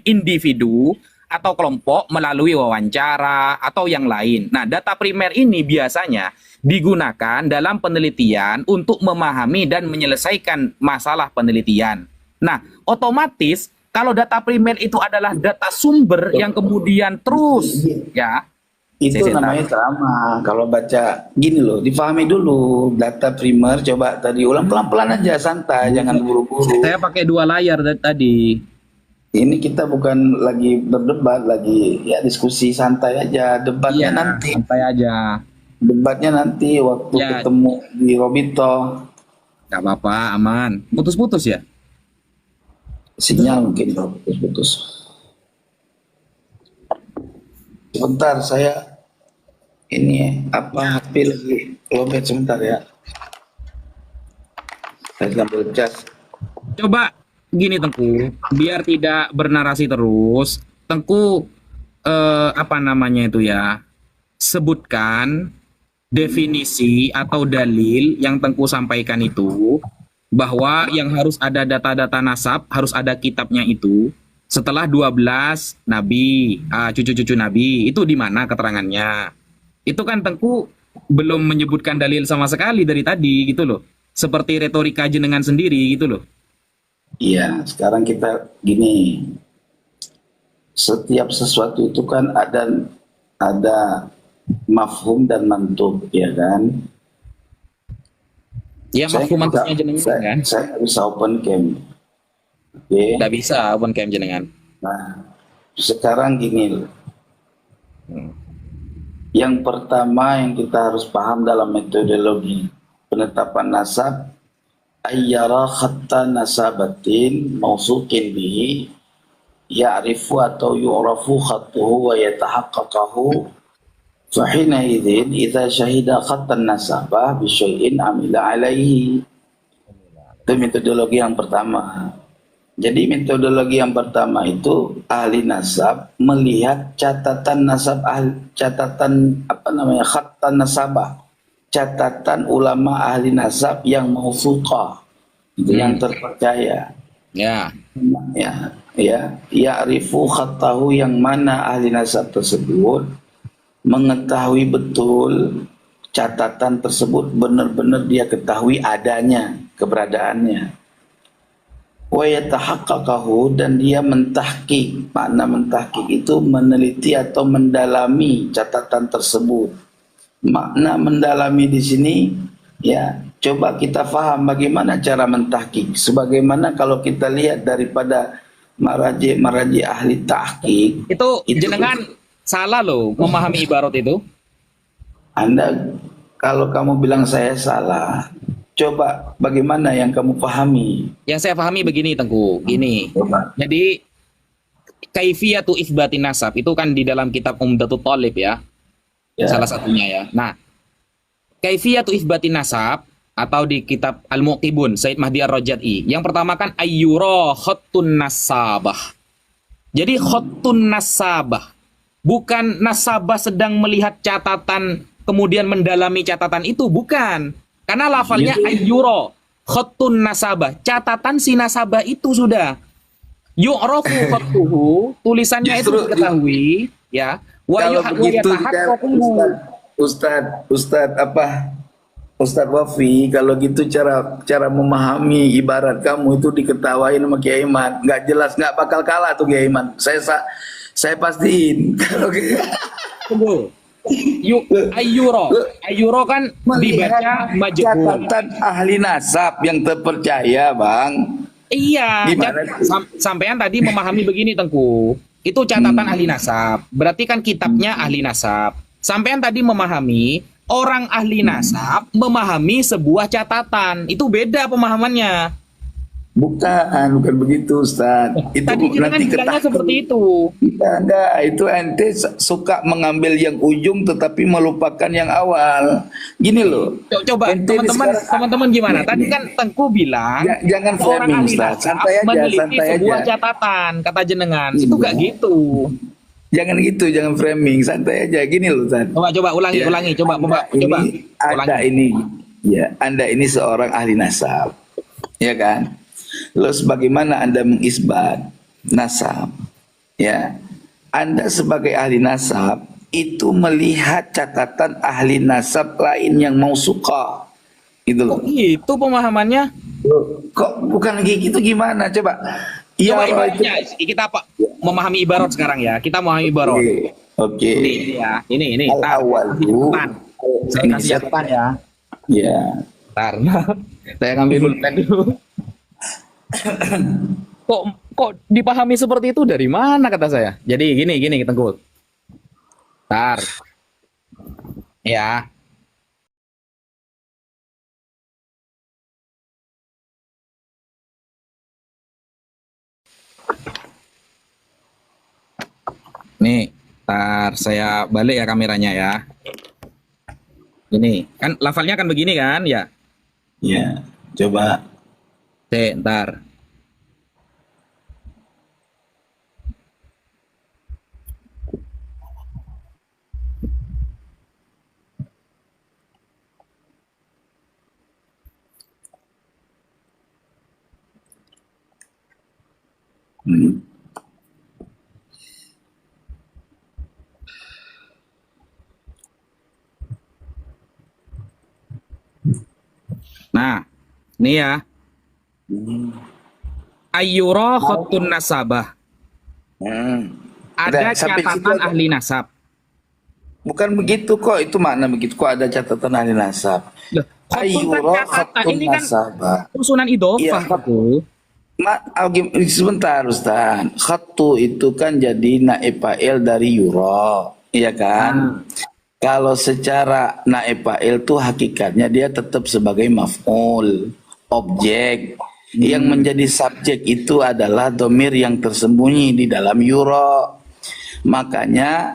individu atau kelompok melalui wawancara atau yang lain. Nah, data primer ini biasanya digunakan dalam penelitian untuk memahami dan menyelesaikan masalah penelitian. Nah, otomatis kalau data primer itu adalah data sumber yang kemudian terus ya. Itu namanya ceramah. Kalau baca gini loh, difahami dulu data primer. Coba tadi ulang pelan-pelan aja, santai, jangan buru-buru. Saya pakai 2 layar tadi. Ini kita bukan lagi berdebat, lagi ya diskusi santai aja. Debatnya Iya, nanti. santai aja. Debatnya nanti waktu Ya, ketemu di Robito. nggak apa-apa, aman. Putus-putus ya? Sinyal mungkin kalau putus-putus. Sebentar, saya ini apa HP lagi lobet sebentar ya. Saya ambil cas. Coba gini Tengku, biar tidak bernarasi terus, Tengku apa namanya itu ya? Sebutkan definisi atau dalil yang Tengku sampaikan itu bahwa yang harus ada data-data nasab, harus ada kitabnya itu setelah 12 nabi, cucu-cucu nabi. Itu di mana keterangannya? Itu kan Tengku belum menyebutkan dalil sama sekali dari tadi gitu loh. Seperti retorika jenengan sendiri gitu loh. Iya, sekarang kita gini. Setiap sesuatu itu kan ada mafhum dan mantuk, ya kan? Ya mafhum mantuknya jenengan kan? Saya nggak bisa open cam. Oke. Nggak bisa open cam jenengan. Nah, sekarang gini loh. Hmm. Yang pertama yang kita harus paham dalam metodologi penetapan nasab, ayyara khatta nasabatin mausukin bihi ya'rifu atau yu'rafu khattuhu wa yatahaqqaqahu fahina idzin idza syahida khattan nasabah bi syai'in amila alaihi. Itu metodologi yang pertama. Jadi metodologi yang pertama itu ahli nasab melihat catatan nasab, catatan apa namanya, khattan nasabah, catatan ulama ahli nasab yang mausuqah, itu yang terpercaya. Ya. Ya'rifu khattahu, yang mana ahli nasab tersebut mengetahui betul catatan tersebut, benar-benar dia ketahui adanya, keberadaannya. Wa yatahaqqaqahu, dan dia mentahqiq. Makna mentahqiq itu meneliti atau mendalami catatan tersebut. Makna mendalami di sini ya, coba kita faham bagaimana cara mentahqiq. Sebagaimana kalau kita lihat daripada maraji ahli tahqiq, Itu jenengan salah loh memahami ibarat itu. Anda, kalau kamu bilang saya salah, Coba bagaimana yang kamu pahami? Yang saya pahami begini Tengku, gini. Coba. Jadi kaifiyatu itsbatin nasab itu kan di dalam kitab Umdatul Thalib ya, Ya. salah satunya ya. Nah, kaifiyatu itsbatin nasab atau di kitab Al-Muqibun Said Mahdi Ar-Rajai. Yang pertama kan ayyura khattun nasabah. Jadi khattun nasabah bukan nasabah sedang melihat catatan kemudian mendalami catatan itu, bukan. Karena lafalnya ayyura khattun nasabah, catatan si nasabah itu sudah yu'rafu khattuhu, tulisannya itu Justru diketahui ya. Wa kalau begitu yatahaqqaqu. Ustadz Wafi, kalau gitu cara memahami ibarat kamu itu diketawain sama Kiai Iman, nggak jelas, nggak bakal kalah tuh Kiai Iman. Saya pastiin kalau Tunggu. Ayyuro kan dibaca majhul. catatan ahli nasab yang terpercaya, Bang. Iya, Gimana? sampean tadi memahami begini Tengku. Itu catatan ahli nasab. Berarti kan kitabnya ahli nasab. Sampean tadi memahami orang ahli nasab memahami sebuah catatan. Itu beda pemahamannya. Bukan begitu, Ustaz. Itu Tadi kita kan nanti bilangnya ketakut. seperti itu. Enggak, itu ente suka mengambil yang ujung tetapi melupakan yang awal. Gini loh. Coba Ente teman-teman gimana? Tadi kan Tengku bilang Jangan orang framing, ahli Ustaz. nasab Santai aja, meneliti santai sebuah aja. catatan, kata jenengan. Itu gak gitu. Jangan gitu, jangan framing, santai aja. Gini loh, Ustaz. Coba ulangi, Ya, coba ini, ulangi. Anda ini seorang ahli nasab, ya kan? Lalu bagaimana Anda mengisbat nasab? Ya, Anda sebagai ahli nasab itu melihat catatan ahli nasab lain yang mau suka, gitu loh. Itu pemahamannya. Kok bukan kayak gitu, gimana? Coba. Coba Ya, ibaratnya kita memahami ibarat sekarang ya. Kita memahami ibarat. Oke. Ini ya, ini. Al-awwal Saya kasih catatan ya. Ya. Ntar, saya ngambil pulpen dulu. Kok dipahami seperti itu dari mana kata saya? Jadi gini Tengku. Ntar. Ya. Nih, ntar saya balik ya kameranya ya. Ini kan lafalnya kan begini kan ya. Ya, coba. Ntar. Hmm. Nah, ini ya. Ayyura khattun nasabah. Ada Udah, sampai situ catatan aja. ahli nasab. Bukan begitu kok, itu makna begitu kok ada catatan ahli nasab. Loh, khattun kan Ayyura catatan khattun ini kan nasabah. usunan idhofah Iya. Tengku. Sebentar Ustaz. Khattu itu kan jadi naib fa'il dari yura, iya kan? Kalau secara naib fa'il tuh hakikatnya dia tetap sebagai maf'ul, objek. Yang menjadi subjek itu adalah domir yang tersembunyi di dalam yura. Makanya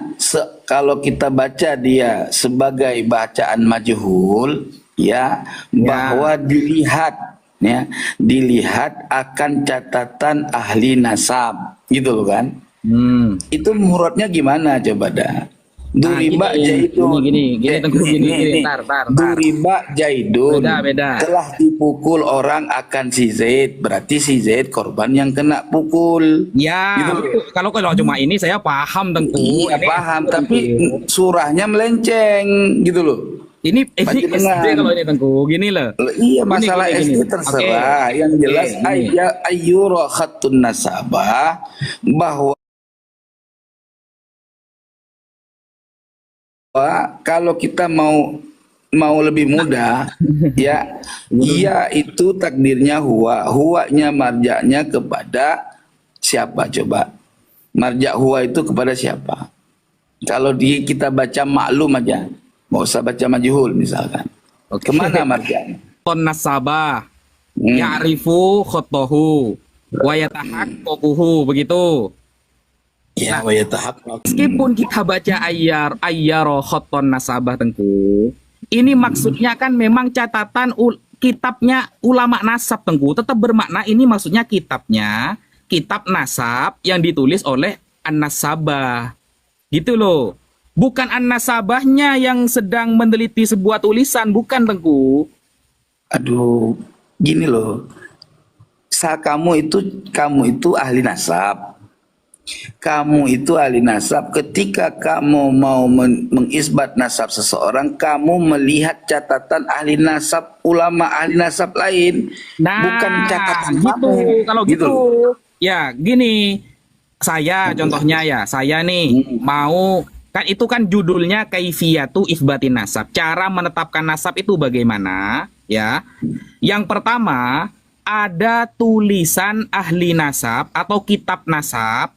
kalau kita baca dia sebagai bacaan majhul, ya, bahwa dilihat akan catatan ahli nasab, gitu loh kan? Itu muradnya gimana coba dah? Duriba Jaidun. Gini, Tengku, gini. Tar. Duriba Jaidun. Beda. Telah dipukul orang akan si Zaid, berarti si Zaid korban yang kena pukul. Ya, Gitu. kalau cuma ini saya paham Tengku. Iya Ini- paham, tapi surahnya melenceng, gitu loh. Ini Panjenengan. SD kalau ini Tengku, gini loh. Iya, masalah Gini. SD terserah. Yang jelas Oke, ini. ayyura khattun nasabah, bahwa kalau kita mau lebih mudah ya, ia itu takdirnya huwanya marjaknya kepada siapa coba? Marjak huwa itu kepada siapa? Kalau kita baca maklum aja, nggak usah baca majhul misalkan. Oke. Kemana marjaknya? khatton nasabah, Hmm. ya'rifu khattahu, wa yatahaqqaquhu, begitu. Ya, Nah, wa yatahaqqaq. meskipun kita baca ayyaro khatton nasabah, Tengku, ini maksudnya kan memang catatan kitabnya ulama nasab, Tengku, tetap bermakna ini maksudnya kitabnya, kitab nasab yang ditulis oleh an-nasabah. Gitu loh. Bukan an-nasabahnya yang sedang meneliti sebuah tulisan, bukan, Tengku. Aduh, gini loh. Kamu itu ahli nasab. Kamu itu ahli nasab. Ketika kamu mau mengisbat nasab seseorang, kamu melihat catatan ahli nasab, ulama ahli nasab lain, bukan Nah, catatan gitu. kamu. Kalau Gitu gitu, loh. ya gini. Saya contohnya ya, saya nih Hmm. mau, kan itu kan judulnya kaifiyatu isbatin nasab. Cara menetapkan nasab itu bagaimana? Ya. Yang pertama, ada tulisan ahli nasab atau kitab nasab.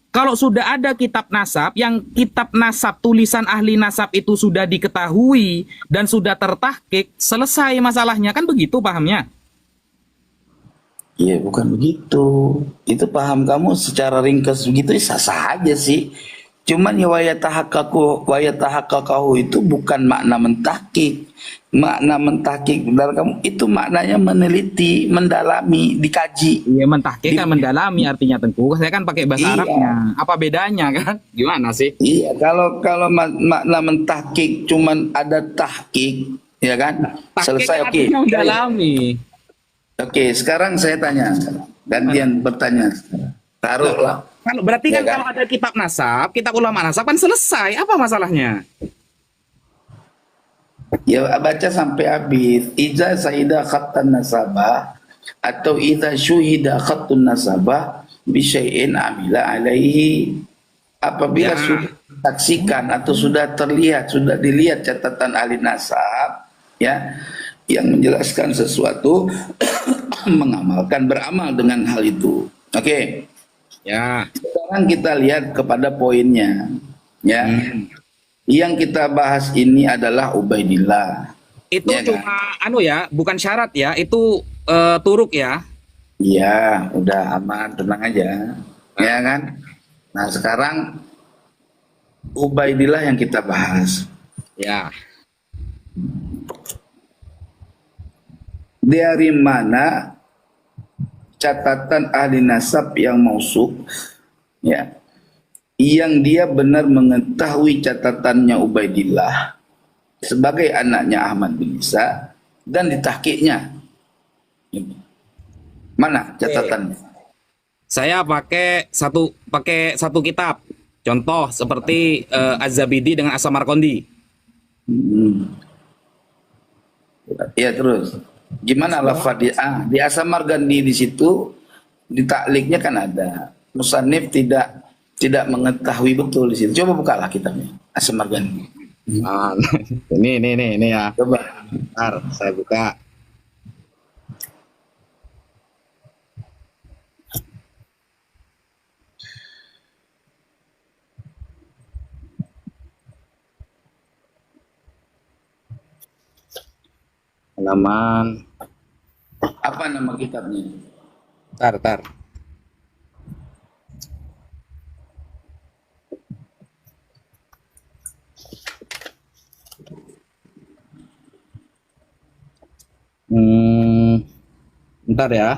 Kalau sudah ada kitab nasab, yang kitab nasab, tulisan ahli nasab itu sudah diketahui dan sudah tertahkik, selesai masalahnya. Kan begitu pahamnya? Iya, bukan begitu. Itu paham kamu secara ringkas begitu sah-sah aja sih. Cuman ya wayatahaqqaqahu itu bukan makna mentakik. Makna mentakik benar kamu itu maknanya meneliti, mendalami, dikaji. Iya, mentahkik Di, kan mendalami artinya, Tengku. Saya kan pakai bahasa iya, Arabnya. Apa bedanya kan? Gimana sih? iya. Kalau makna mentakik cuman ada tahkik, ya kan? Tahkik kan Selesai, oke. artinya mendalami. Oke, sekarang saya tanya, gantian bertanya. Loh, Taruhlah, kalau berarti ya kan kan? kalau ada kitab nasab, kitab ulama nasab kan selesai. Apa masalahnya? Ya baca sampai habis. Iza saida khattan nasabah atau iza syuhida khattun nasabah bisyai'in amila alaihi. Apabila Ya, sudah disaksikan atau sudah terlihat, sudah dilihat catatan ahli nasab, ya, yang menjelaskan sesuatu, mengamalkan, beramal dengan hal itu. Oke, ya. sekarang kita lihat kepada poinnya, ya. Hmm. Yang kita bahas ini adalah Ubaidillah, Itu ya kan? cuma anu ya, bukan syarat ya. Itu turuk ya. Iya, udah aman, tenang aja, ya Nah, kan? Nah, sekarang Ubaidillah yang kita bahas. ya. Dari mana catatan ahli nasab yang mausuk, ya, yang dia benar mengetahui catatannya Ubaidillah sebagai anaknya Ahmad bin Isa dan ditahkiknya. Mana Oke. catatannya? Saya pakai satu kitab. Contoh seperti Az-Zabidi dengan As-Samarqandi. Hmm. Ya terus. Gimana lafaz di Asam Margandi di situ di takliknya kan ada. Musannif tidak mengetahui betul di situ. Coba bukalah kitabnya Asam Margandi. Ah, ini ya. Coba. Bentar, saya buka. Halaman. Apa nama kitabnya? Tar. Hmm, bentar ya.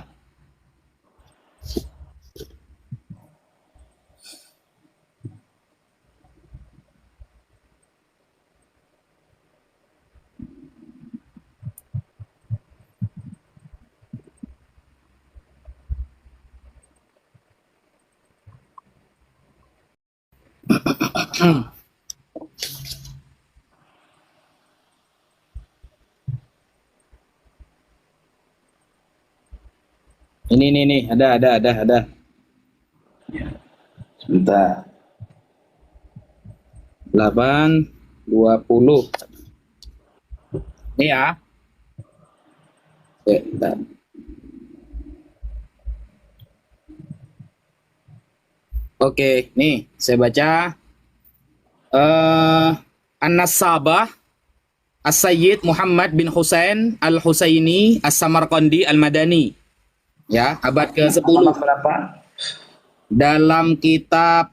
Ini nih, ada. Sebentar. 8:20. Ini ya. Oke, bentar. Oke, nih saya baca An-Nasabah As-Sayyid Muhammad bin Husain Al-Husaini As-Samarqandi Al-Madani. Ya, abad ke-10. Berapa? Dalam kitab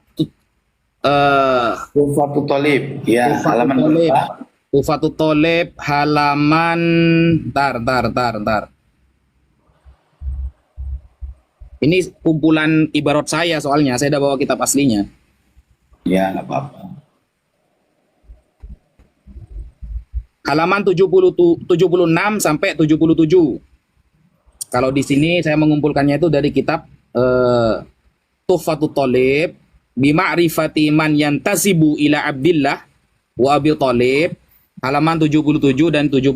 Tufatul Thalib. Ya, halaman berapa? Tufatul Thalib halaman tar. Ini kumpulan ibarat saya soalnya, saya udah bawa kitab aslinya. Ya, nggak apa-apa. Halaman 76 sampai 77. Kalau di sini saya mengumpulkannya itu dari kitab Tuhfatul Thalib bima'rifati man yantasibu ila Abdillah wa Abi Thalib, halaman 77 dan 76.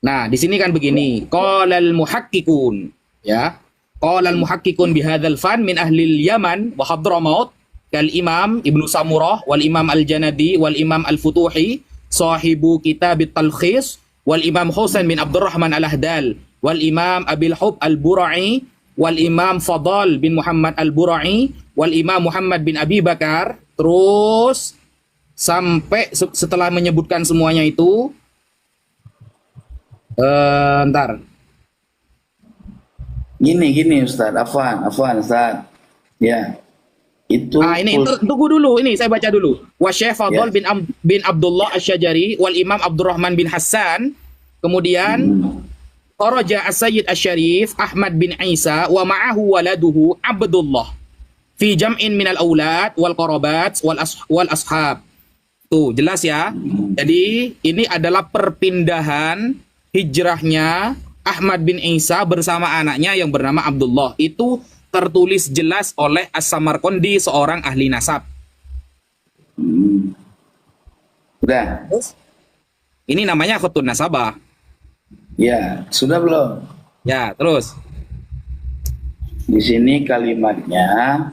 Nah, di sini kan begini, qalal muhaqqiqun, ya. Qalal muhaqqiqun bihadzal fan min ahli Yaman wa Hadramaut kal Imam Ibnu Samurah wal Imam Al-Janadi wal Imam Al-Futuhi sahibu kitab At-Talkhis wal Imam Husain bin Abdurrahman Al-Ahdal wal Imam Abil Hub Al-Bura'i wal Imam Fadal bin Muhammad Al-Bura'i wal Imam Muhammad bin Abi Bakar, terus sampai setelah menyebutkan semuanya itu ntar Gini Ustaz, Afwan Ustaz. Ya. Itu ini tunggu dulu, ini saya baca dulu. Wa Syekh Fadl bin Abdullah Asy-Syajari wal Imam Abdurrahman bin Hassan. Kemudian kharaja As-Sayyid Asy-Syarif Ahmad bin Isa wa ma'ahu waladuhu Abdullah fi jam'in minal aulad wal qarabat wal ashab. Tuh, jelas ya. Jadi ini adalah perpindahan hijrahnya Ahmad bin Isa bersama anaknya yang bernama Abdullah. Itu tertulis jelas oleh As-Samarqandi, seorang ahli nasab. Udah. Ini namanya khutun nasabah. Ya, sudah belum? Ya, terus. Di sini kalimatnya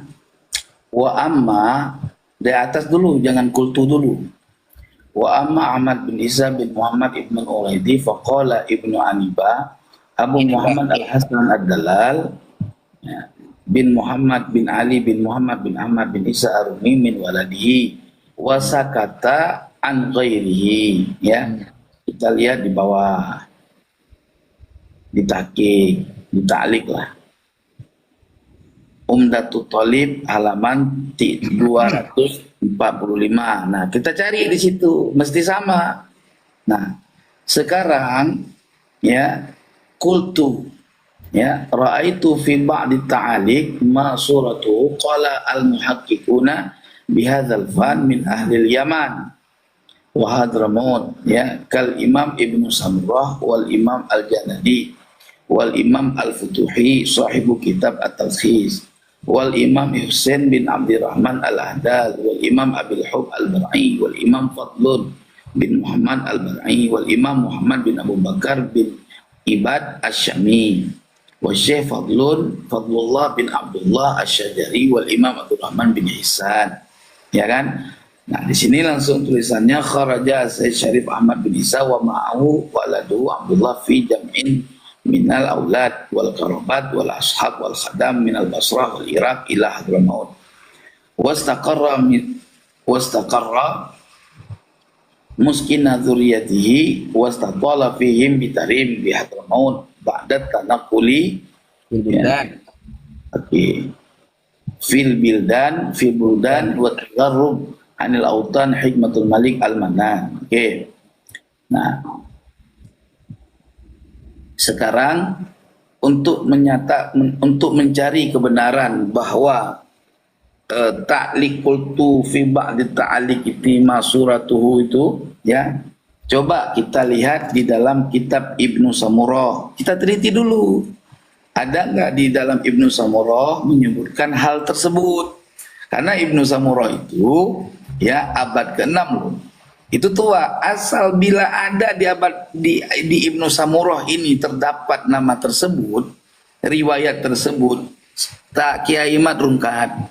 wa amma, di atas dulu, jangan kultu dulu. Wa amma Ahmad bin Isa bin Muhammad ibn Ulaidi faqala ibnu Aniba Abu Muhammad Al-Hasan Ad-Dalal, ya, bin Muhammad bin Ali bin Muhammad bin Ahmad bin Isa Ar-Rumi min waladihi wasakata an ghairihi. Ya, kita lihat di bawah, ditakik, ditalik lah. Umdatul Thalib halaman 245. Nah, kita cari di situ, mesti sama. Nah, sekarang ya kultu, ya, ra'aitu fi ba'di ta'aliq ma suratu qala al-muhaqqiquna bihadzal fan min ahli al-Yaman wa Hadramaut, ya, kal Imam Ibnu Samurah wal Imam Al-Janadi wal Imam Al-Futuhi sahibu kitab At-Talkhis wal Imam Husain bin Abdurrahman Al-Ahdal wal Imam Abil Hub Al-Bar'i wal Imam Fadlun bin Muhammad Al-Bar'i wal Imam Muhammad bin Abu Bakar bin Ibad Asy-Syami wa Syekh Fadlullah bin Abdullah Asy-Syajari wal Imam Abdurrahman bin Ihsan. Ya kan? Nah, di sini langsung tulisannya kharaja Sayyid Syarif Ahmad bin Isa wa ma'ahu waladu Abdullah fi jam'in minal aulad wal qarabat wal ashab wal khadam minal Basrah wal Iraq ila Hadramaut. Wastaqarra muskina dzurriyyatihi wastatala fihim bitarim bi Hadramaut ba'da tanaquli bildan. Oke. Fil buldan wa tagarrub anil autan hikmatul malik al-manan. Oke. Nah, sekarang untuk mencari kebenaran bahwa ta'liq qultu fi ba'di ta'liq itima suratuhu itu, ya, coba kita lihat di dalam kitab Ibnu Samurah. Kita teliti dulu, ada nggak di dalam Ibnu Samurah menyebutkan hal tersebut. Karena Ibnu Samurah itu, ya, abad ke-6 loh. Itu tua. Asal bila ada di Ibnu Samurah ini terdapat nama tersebut, riwayat tersebut, tak Kiai Mat Rungkat.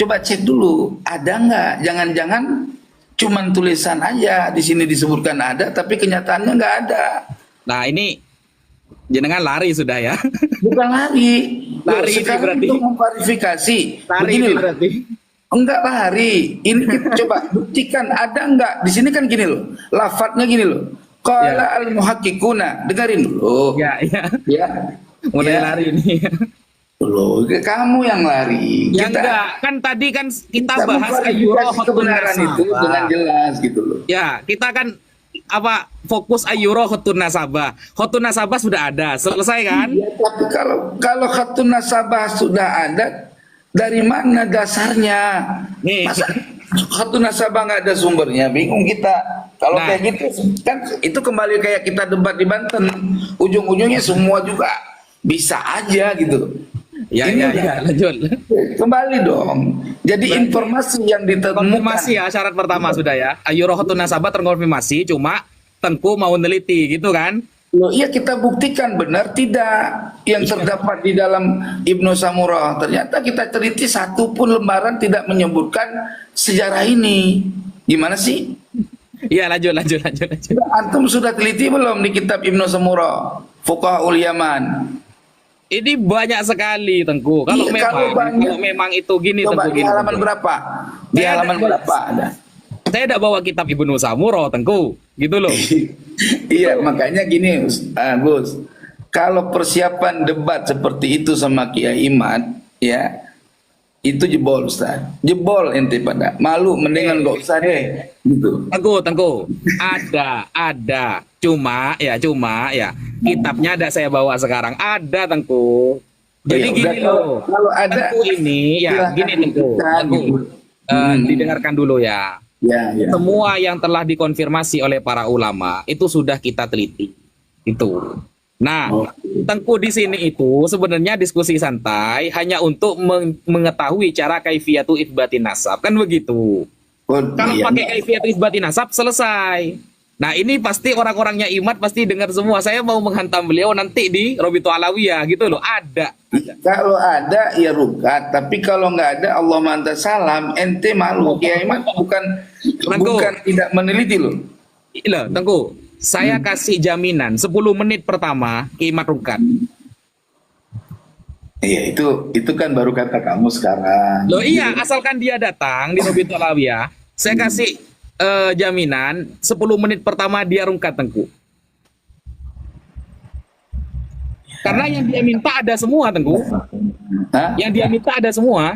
Coba cek dulu, ada nggak? Jangan-jangan cuman tulisan aja di sini disebutkan ada, tapi kenyataannya nggak ada. Nah, ini jenengan lari sudah ya. Bukan lari. Lari sekarang berarti. untuk memverifikasi. Lari Begini berarti. Enggak lari. Ini kita coba buktikan ada enggak? Di sini kan gini loh. Lafadznya gini loh. Ya, Qala al-muhaqqiquna. Dengerin dulu. ya, ya. Ya. Mulai Ya. lari nih. Loh, kamu yang lari. Ya enggak, kan tadi kan kita Kita bahas ayyura memverifikasi khutun kebenaran itu nasabah. dengan jelas gitu loh. Ya, kita kan apa fokus ayyura khutun nasabah. Khutun nasabah sudah ada, selesai kan? Ya, tapi kalau khatun nasabah sudah ada, dari mana dasarnya? Nih. Masa khatun nasabah nggak ada sumbernya? Bingung kita. Kalau Nah. kayak gitu kan itu kembali kayak kita debat di Banten. Ujung-ujungnya semua juga bisa aja gitu. Ya, Ini ya, udah- ya, lanjut. Kembali dong. Jadi informasi yang ditemukan. Konfirmasi ya, syarat pertama sudah ya. Ayyura khutun nasabah terkonfirmasi, cuma Tengku mau neliti gitu kan? Loh, iya kita buktikan benar tidak yang terdapat di dalam Ibnu Samurah. Ternyata kita teliti satu pun lembaran tidak menyebutkan sejarah ini. Gimana sih? Iya, lanjut, lanjut, lanjut, lanjut. Antum sudah teliti belum di kitab Ibnu Samurah? Fuqahaul Yaman. Ini banyak sekali Tengku. Kalau Iya, memang kalau banyak. kalau memang itu gini Coba Tengku di gini. halaman Tengku. berapa? Di Saya halaman ada- berapa ada? Saya tidak bawa kitab Ibnu Samuro Tengku, gitu loh. Iya, makanya gini, Gus. Kalau persiapan debat seperti itu sama Kiai Imad, ya, itu jebol, Ustaz. Jebol ente pada. Malu, mendingan nggak usah deh. Gitu. Tengku, ada. Cuma ya, kitabnya ada saya bawa sekarang. Ada Tengku. Jadi Ya, gini udah, loh. kalau ada, Tengku ini ya, silahkan gini Tengku. dibuka, Tengku, gitu. didengarkan dulu ya. Ya, ya. Semua yang telah dikonfirmasi oleh para ulama itu sudah kita teliti. Itu. Nah, Oh. Tengku di sini itu sebenarnya diskusi santai hanya untuk mengetahui cara kaifiyatu itsbatin nasab. Kan begitu. Oh, Kalau iya. pakai kaifiyatu itsbatin nasab selesai. Nah, ini pasti orang-orangnya Imat pasti dengar semua. Saya mau menghantam beliau nanti di Robito Alawiyah gitu loh. Ada. Kalau ada ya rukat, tapi kalau nggak ada Allah manta salam, ente malu. Kiai Imad Tengku. bukan tidak meneliti loh. Loh, Tengku, saya kasih jaminan 10 menit pertama Imat Rukat. Iya, itu kan baru kata kamu sekarang. Loh iya, asalkan dia datang di Robito Alawiyah, saya kasih jaminan 10 menit pertama dia rungkat Tengku. Karena yang dia minta ada semua Tengku. Hah? Yang dia minta ada semua.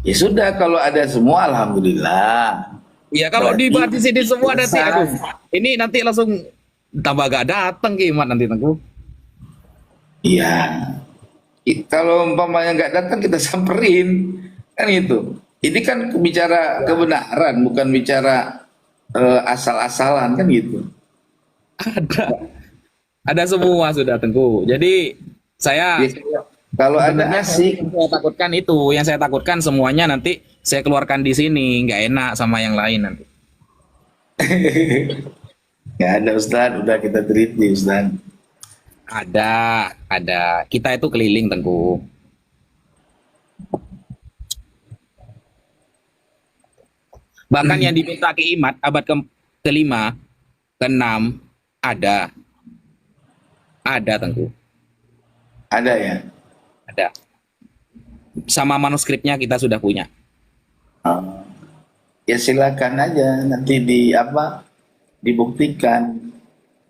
Ya sudah, kalau ada semua alhamdulillah. Ya kalau Berarti dibahas di sini semua nanti selesai. aduh. Ini nanti langsung tambah gak datang ke Imat nanti Tengku. Iya. Kalau umpamanya nggak datang kita samperin, kan itu. Ini kan bicara kebenaran, bukan bicara asal-asalan, kan gitu. Ada semua sudah Tengku. Jadi saya Ya, kalau ada asik, yang saya takutkan itu, yang saya takutkan semuanya nanti saya keluarkan di sini, nggak enak sama yang lain nanti. nggak ada Ustaz, udah kita teliti Ustaz. Ada. Kita itu keliling Tengku. Bahkan yang diminta ke Imat abad kelima, keenam ada Tengku, Ada ya. ada. Sama manuskripnya kita sudah punya. Oh. Ya silakan aja nanti dibuktikan.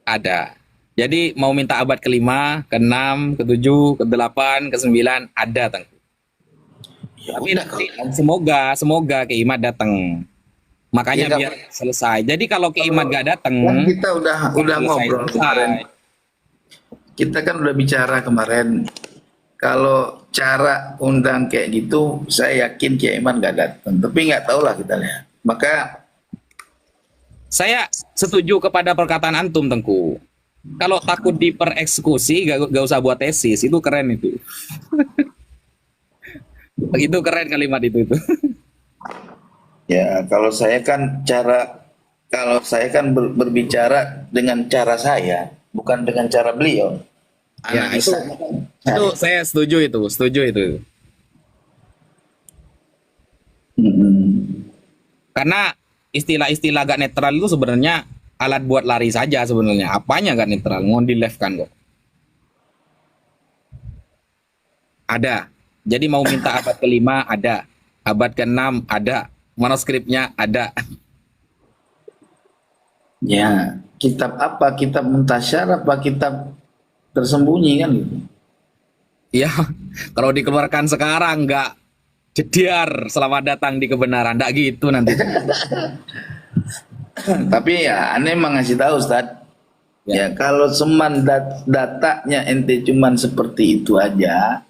Ada. Jadi mau minta abad kelima, keenam, ketujuh, kedelapan, kesembilan ada Tengku. Ya Tapi udah, nanti semoga ke Imat datang. Makanya Ya, biar selesai. Jadi kalau ke Imat gak datang, kan kita udah ngobrol selesai. kemarin. Kita kan udah bicara kemarin. Kalau cara undang kayak gitu, saya yakin Kiai Iman nggak datang. Tapi nggak tahu lah kita lihat. Maka Saya setuju kepada perkataan antum Tengku. Kalau takut dipereksekusi, gak usah buat tesis. Itu keren itu. Itu keren kalimat itu. ya kalau saya kan berbicara dengan cara saya, bukan dengan cara beliau. Ya, itu saya setuju itu. Karena istilah-istilah gak netral itu sebenarnya alat buat lari saja sebenarnya. Apanya gak netral? Mau di left kan kok. Ada. Jadi mau minta abad kelima ada. abad ke-6 ada, manuskripnya ada. Ya, kitab apa? Kitab muntasyar apa kitab tersembunyi kan gitu. Ya, kalau dikeluarkan sekarang nggak jediar selamat datang di kebenaran, nggak gitu nanti. Tapi ya aneh emang ngasih tahu Ustaz. Ya, kalau cuman datanya ente cuman seperti itu aja,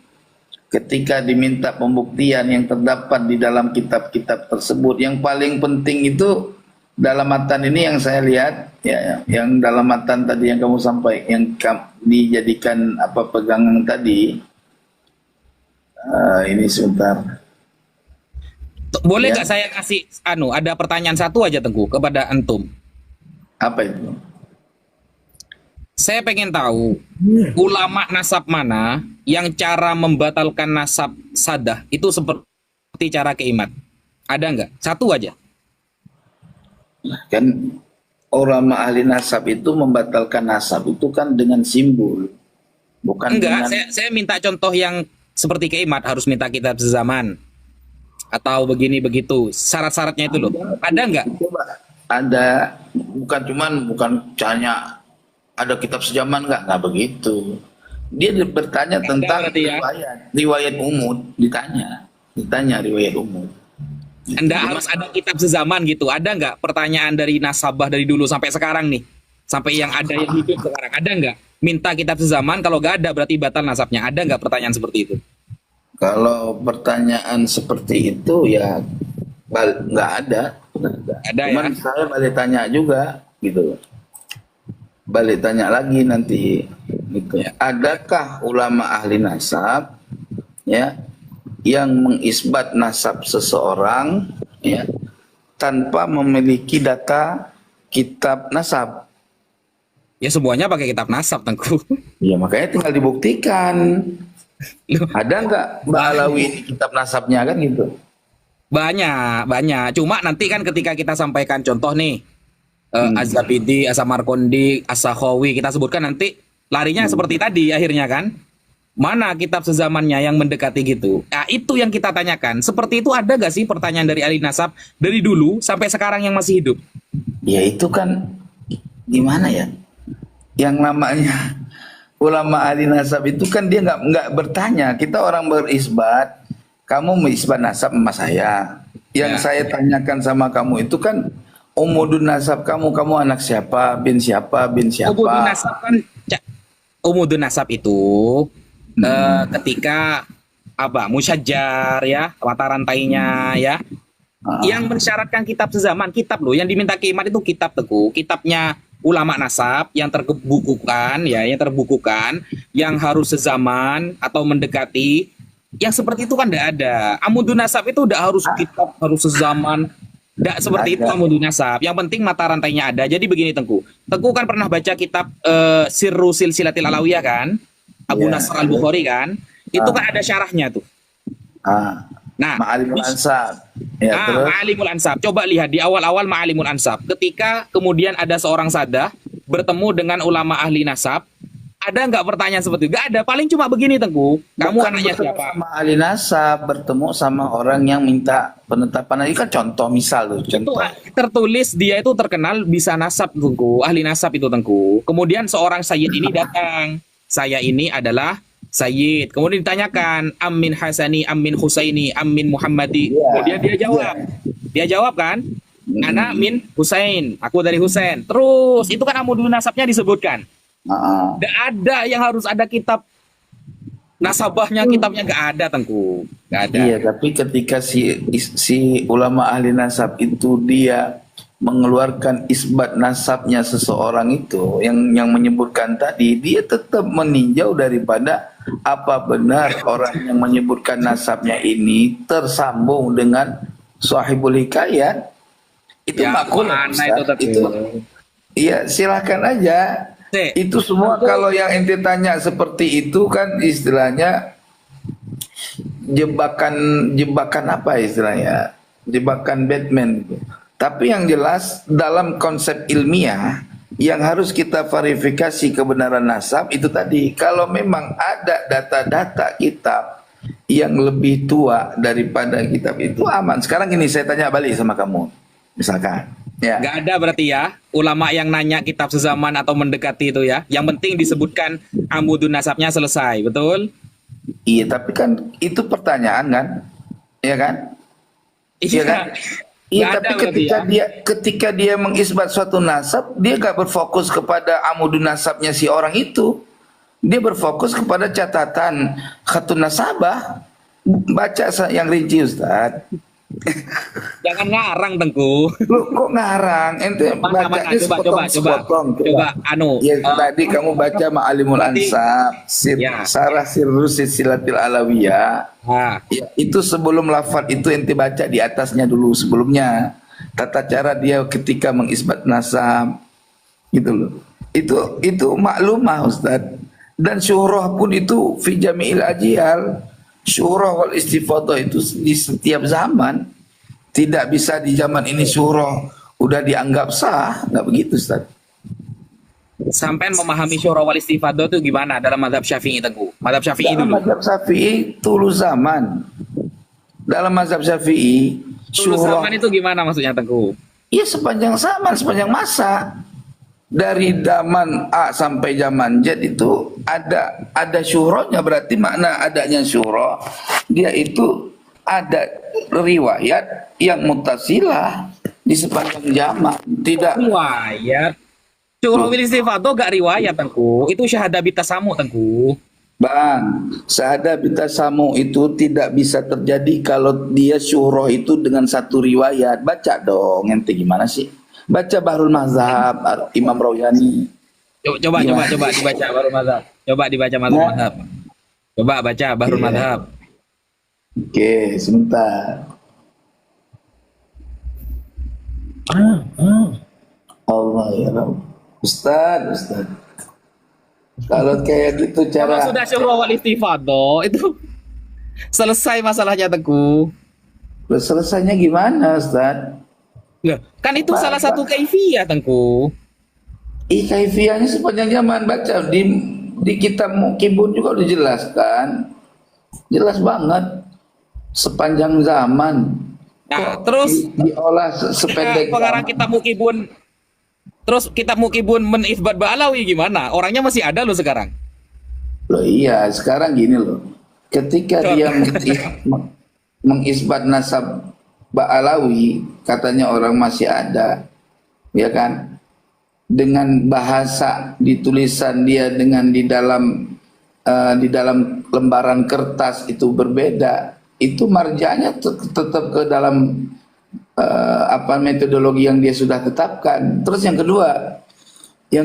ketika diminta pembuktian yang terdapat di dalam kitab-kitab tersebut, yang paling penting itu dalam matan ini yang saya lihat, ya, yang dalam matan tadi yang kamu sampaikan, yang dijadikan apa pegangan tadi, ini sebentar. Boleh Ya. nggak saya kasih ada pertanyaan satu aja Tengku kepada antum. Apa itu? Saya pengen tahu ulama nasab mana yang cara membatalkan nasab sadah itu seperti cara keimat. Ada nggak? Satu aja. Kan ulama ahli nasab itu membatalkan nasab itu kan dengan simbol, bukan Enggak, dengan. saya minta contoh yang seperti keimat, harus minta kitab sezaman atau begini begitu. Syarat-syaratnya itu loh. Ada nggak? Coba ada, bukan hanya ada kitab sejaman nggak begitu. Dia bertanya Nggak ada tentang berarti ya. riwayat umum, ditanya riwayat umum. Anda harus ada kitab sezaman gitu. Ada nggak pertanyaan dari nasabah dari dulu sampai sekarang nih? Sampai yang ada yang hidup sekarang. Ada nggak? Minta kitab sezaman, kalau nggak ada berarti batal nasabnya. Ada nggak pertanyaan seperti itu? Kalau pertanyaan seperti itu ya nggak ada. Ada Cuman ya? saya balik tanya juga gitu. Balik tanya lagi nanti gitu. Ya. Adakah ulama ahli nasab ya yang mengisbat nasab seseorang ya tanpa memiliki data kitab nasab? Ya semuanya pakai kitab nasab, Tengku. Ya makanya tinggal dibuktikan. Loh, Ada nggak Mbak Alawi ini kitab nasabnya kan gitu? banyak, banyak. Cuma nanti kan ketika kita sampaikan contoh nih, Az-Zabidi, As-Samarqandi, As-Sakhawi, kita sebutkan nanti larinya seperti tadi akhirnya kan. Mana kitab sezamannya yang mendekati gitu? Nah, itu yang kita tanyakan. Seperti itu ada gak sih pertanyaan dari ahli nasab dari dulu sampai sekarang yang masih hidup? Ya itu kan gimana ya? Yang namanya ulama ahli nasab itu kan dia nggak bertanya. Kita orang berisbat, kamu mengisbat nasab sama saya. Yang Ya. saya tanyakan sama kamu itu kan umudun nasab kamu anak siapa, bin siapa, bin siapa. Umudun nasab kan, umudun nasab itu ketika apa musyajjar ya, mata rantainya ya, yang mensyaratkan kitab sezaman, kitab loh yang diminta kiamat itu kitab Teguh, kitabnya ulama nasab yang terbukukan ya, yang terbukukan, yang harus sezaman atau mendekati, yang seperti itu kan tidak ada. Amudun nasab itu udah harus kitab, harus sezaman, tidak seperti itu amudun nasab. Yang penting mata rantainya ada. Jadi begini Tengku, Tengku kan pernah baca kitab Sirru Silsilatil Alawiyah kan, Abu Ya. Nasr Al-Bukhari kan, itu kan ada syarahnya tuh. Nah, Ma'alimul Ansab. Ya, terus Ma'alimul Ansab. Coba lihat di awal-awal Ma'alimul Ansab. Ketika kemudian ada seorang sadah bertemu dengan ulama ahli nasab, ada nggak pertanyaan seperti itu? Nggak ada. Paling cuma begini Tengku. Kamu bukan anaknya bertemu siapa? sama ahli nasab, bertemu sama orang yang minta penetapan. Ini kan contoh misal tuh, Itu contoh. tertulis dia itu terkenal bisa nasab Tengku, ahli nasab itu Tengku. Kemudian seorang sayyid ini datang. Saya ini adalah sayyid. Kemudian ditanyakan, Amin Hasani, Amin Husaini, Amin Muhammadi. Iya. Kemudian dia jawab. Dia jawab kan? Ana min Husain, aku dari Husain. Terus itu kan amudun nasabnya disebutkan. Nggak ada yang harus ada kitab nasabahnya, kitabnya nggak ada Tengku. Nggak ada. Iya, tapi ketika si ulama ahli nasab itu dia mengeluarkan isbat nasabnya seseorang itu yang menyebutkan tadi, dia tetap meninjau daripada apa benar orang yang menyebutkan nasabnya ini tersambung dengan sahibul hikayat. Itu Ya, makul mana Ustaz. itu, Iya, silakan aja. Itu semua kalau yang ente tanya seperti itu kan istilahnya jebakan apa istilahnya? Jebakan Batman gitu. Tapi yang jelas dalam konsep ilmiah yang harus kita verifikasi kebenaran nasab itu tadi, kalau memang ada data-data kitab yang lebih tua daripada kitab itu aman. Sekarang gini, saya tanya balik sama kamu, misalkan, ya. Nggak ada berarti ya ulama yang nanya kitab sezaman atau mendekati itu ya. Yang penting disebutkan amudun nasabnya selesai, betul? Iya, tapi kan itu pertanyaan kan, ya kan? Iya kan? Iya, Nggak ada tapi berarti ya. ketika dia mengisbat suatu nasab, dia gak berfokus kepada amudun nasabnya si orang itu. Dia berfokus kepada catatan khatun nasabah. Baca yang rinci, Ustaz. Jangan ngarang Tengku. Lu kok ngarang? Ente Mana bacanya coba sepotong. anu Ya tadi kamu baca Ma'alimul berarti Ansab, ya. Sarah Sirrus Silsilatil Alawiyah. Nah, Ya, itu sebelum lafaz itu ente baca di atasnya dulu sebelumnya. Tata cara dia ketika mengisbat nasab gitu loh. Itu maklumah, Ustaz. Dan syuhrah pun itu fi jami'il ajyal. Syuhrah wal istifadah itu di setiap zaman. Tidak bisa di zaman ini syuhrah udah dianggap sah, nggak begitu, Ustaz. sampean memahami syura wal istifadah itu gimana dalam mazhab Syafi'i Tengku? Mazhab Syafi'i Dalam dulu. mazhab Syafi'i tulu zaman. Dalam mazhab Syafi'i Dulu syuhrah zaman itu gimana maksudnya Tengku? ya sepanjang zaman, sepanjang masa. Dari zaman A sampai zaman Z itu ada syuhrahnya, berarti makna adanya syuhrah dia itu ada riwayat yang mutasilah di sepanjang zaman. Tidak, Riwayat. Syura wal istifadah gak riwayat Tengku. Itu syahadah bitasamu Tengku. Bang, sahada bitasamu itu tidak bisa terjadi kalau dia syuhrah itu dengan satu riwayat. Baca dong, ente gimana sih? Baca Bahrul Mazhab Imam Rawyani. Coba Gimana? dibaca baru mazhab. Coba dibaca Ya. mazhab. Coba baca Bahrul Iya. Madhab. Oke, sebentar. Allah ya Rabb. Ustaz. Kalau kayak gitu Kalau cara sudah syuhrah wal istifadah itu selesai masalahnya Tengku. selesainya gimana, Ustaz? Loh, kan itu salah satu kaifiyah Tengku. Kaifiahnya sepanjang zaman, baca di kitab Muqibun juga udah jelaskan. Jelas banget sepanjang zaman. Nah, Kok terus diolah sependek pengarang zaman? kitab Muqibun, terus kitab Muqibun menisbat Ba'alawi gimana? Orangnya masih ada loh sekarang. Loh iya, sekarang gini loh. Ketika dia mengisbat nasab Ba'alawi, katanya orang masih ada, ya kan? Dengan bahasa di tulisan dia dengan di dalam lembaran kertas itu berbeda. Itu marjanya tetap ke dalam metodologi yang dia sudah tetapkan. Terus yang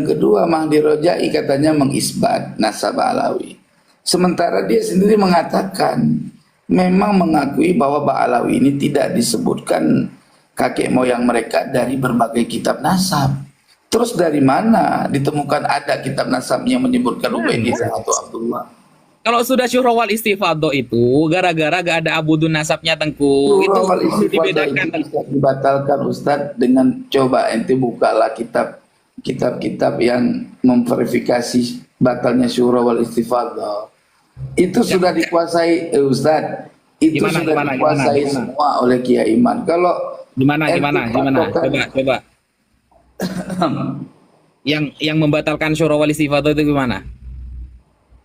kedua Mahdi Rojai katanya mengisbat nasab Ba'alawi. Sementara dia sendiri mengatakan memang mengakui bahwa Ba'alawi ini tidak disebutkan kakek moyang mereka dari berbagai kitab nasab. Terus dari mana ditemukan ada kitab nasabnya menyebutkan Ubaidillah atau Abdullah? Kalau sudah syuhrah wal istifadah itu gara-gara gak ada abudun nasabnya Tengku. Itu Syuhrah wal perlu istifadah dibedakan. itu bisa dibatalkan, Ustadz, dengan coba ente bukalah kitab-kitab yang memverifikasi batalnya syuhrah wal istifadah. Itu sudah dikuasai, Ustadz. Itu sudah dikuasai semua oleh Kiai Iman. Kalau Gimana? patokan- Coba. Yang membatalkan syuhrah wal istifadah itu gimana?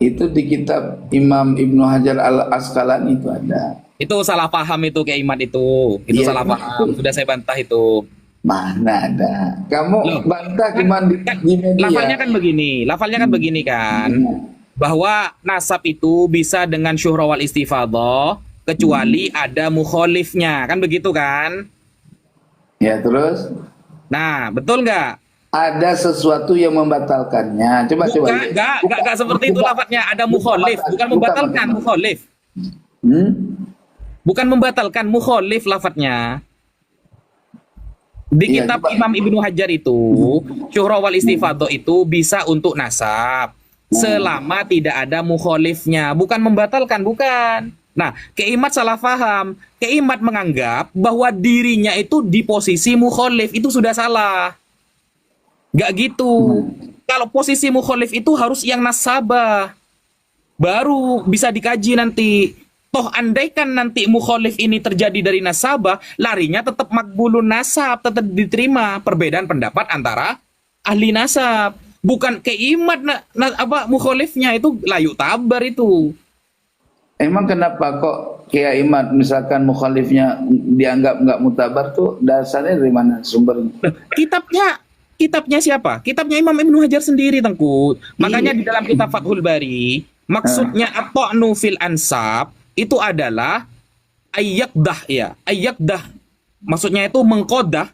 itu di kitab Imam Ibnu Hajar Al Asqalani itu ada. Itu salah paham itu kayak Iman itu. Itu Iya, salah paham. Sudah saya bantah itu. Mana ada? Kamu Loh, bantah cuman di media. Lafalnya kan begini kan. Hmm. Bahwa nasab itu bisa dengan syuhrah wal istifadah kecuali ada mukholifnya. Kan begitu kan? Ya terus Nah, betul nggak? ada sesuatu yang membatalkannya. Coba. Enggak seperti itu lafadznya. Ada mukholif, bukan membatalkan mukholif. Bukan membatalkan mukholif lafadznya. Di Iya, kitab coba. Imam Ibnu Hajar itu, syuhrah wal istifadah itu bisa untuk nasab selama tidak ada mukholifnya, bukan membatalkan, bukan. Nah, Keimat salah paham. Keimat menganggap bahwa dirinya itu di posisi mukholif, itu sudah salah. Gak gitu. Kalau posisi mukholif itu harus yang nasabah. Baru bisa dikaji nanti. Toh andaikan nanti mukhalif ini terjadi dari nasabah, larinya tetap makbulun nasab, tetap diterima. Perbedaan pendapat antara ahli nasab. Bukan keimat mukhalifnya itu layu tabar itu. Emang kenapa kok Kiai Imad misalkan mukhalifnya dianggap nggak mutabar tuh dasarnya dari mana sumbernya? Kitabnya siapa? Kitabnya Imam Ibnu Hajar sendiri, Tengku. Makanya di dalam kitab Fathul Bari, maksudnya at-ta'nu fil ansab itu adalah ayyakdah. Maksudnya itu mengkodah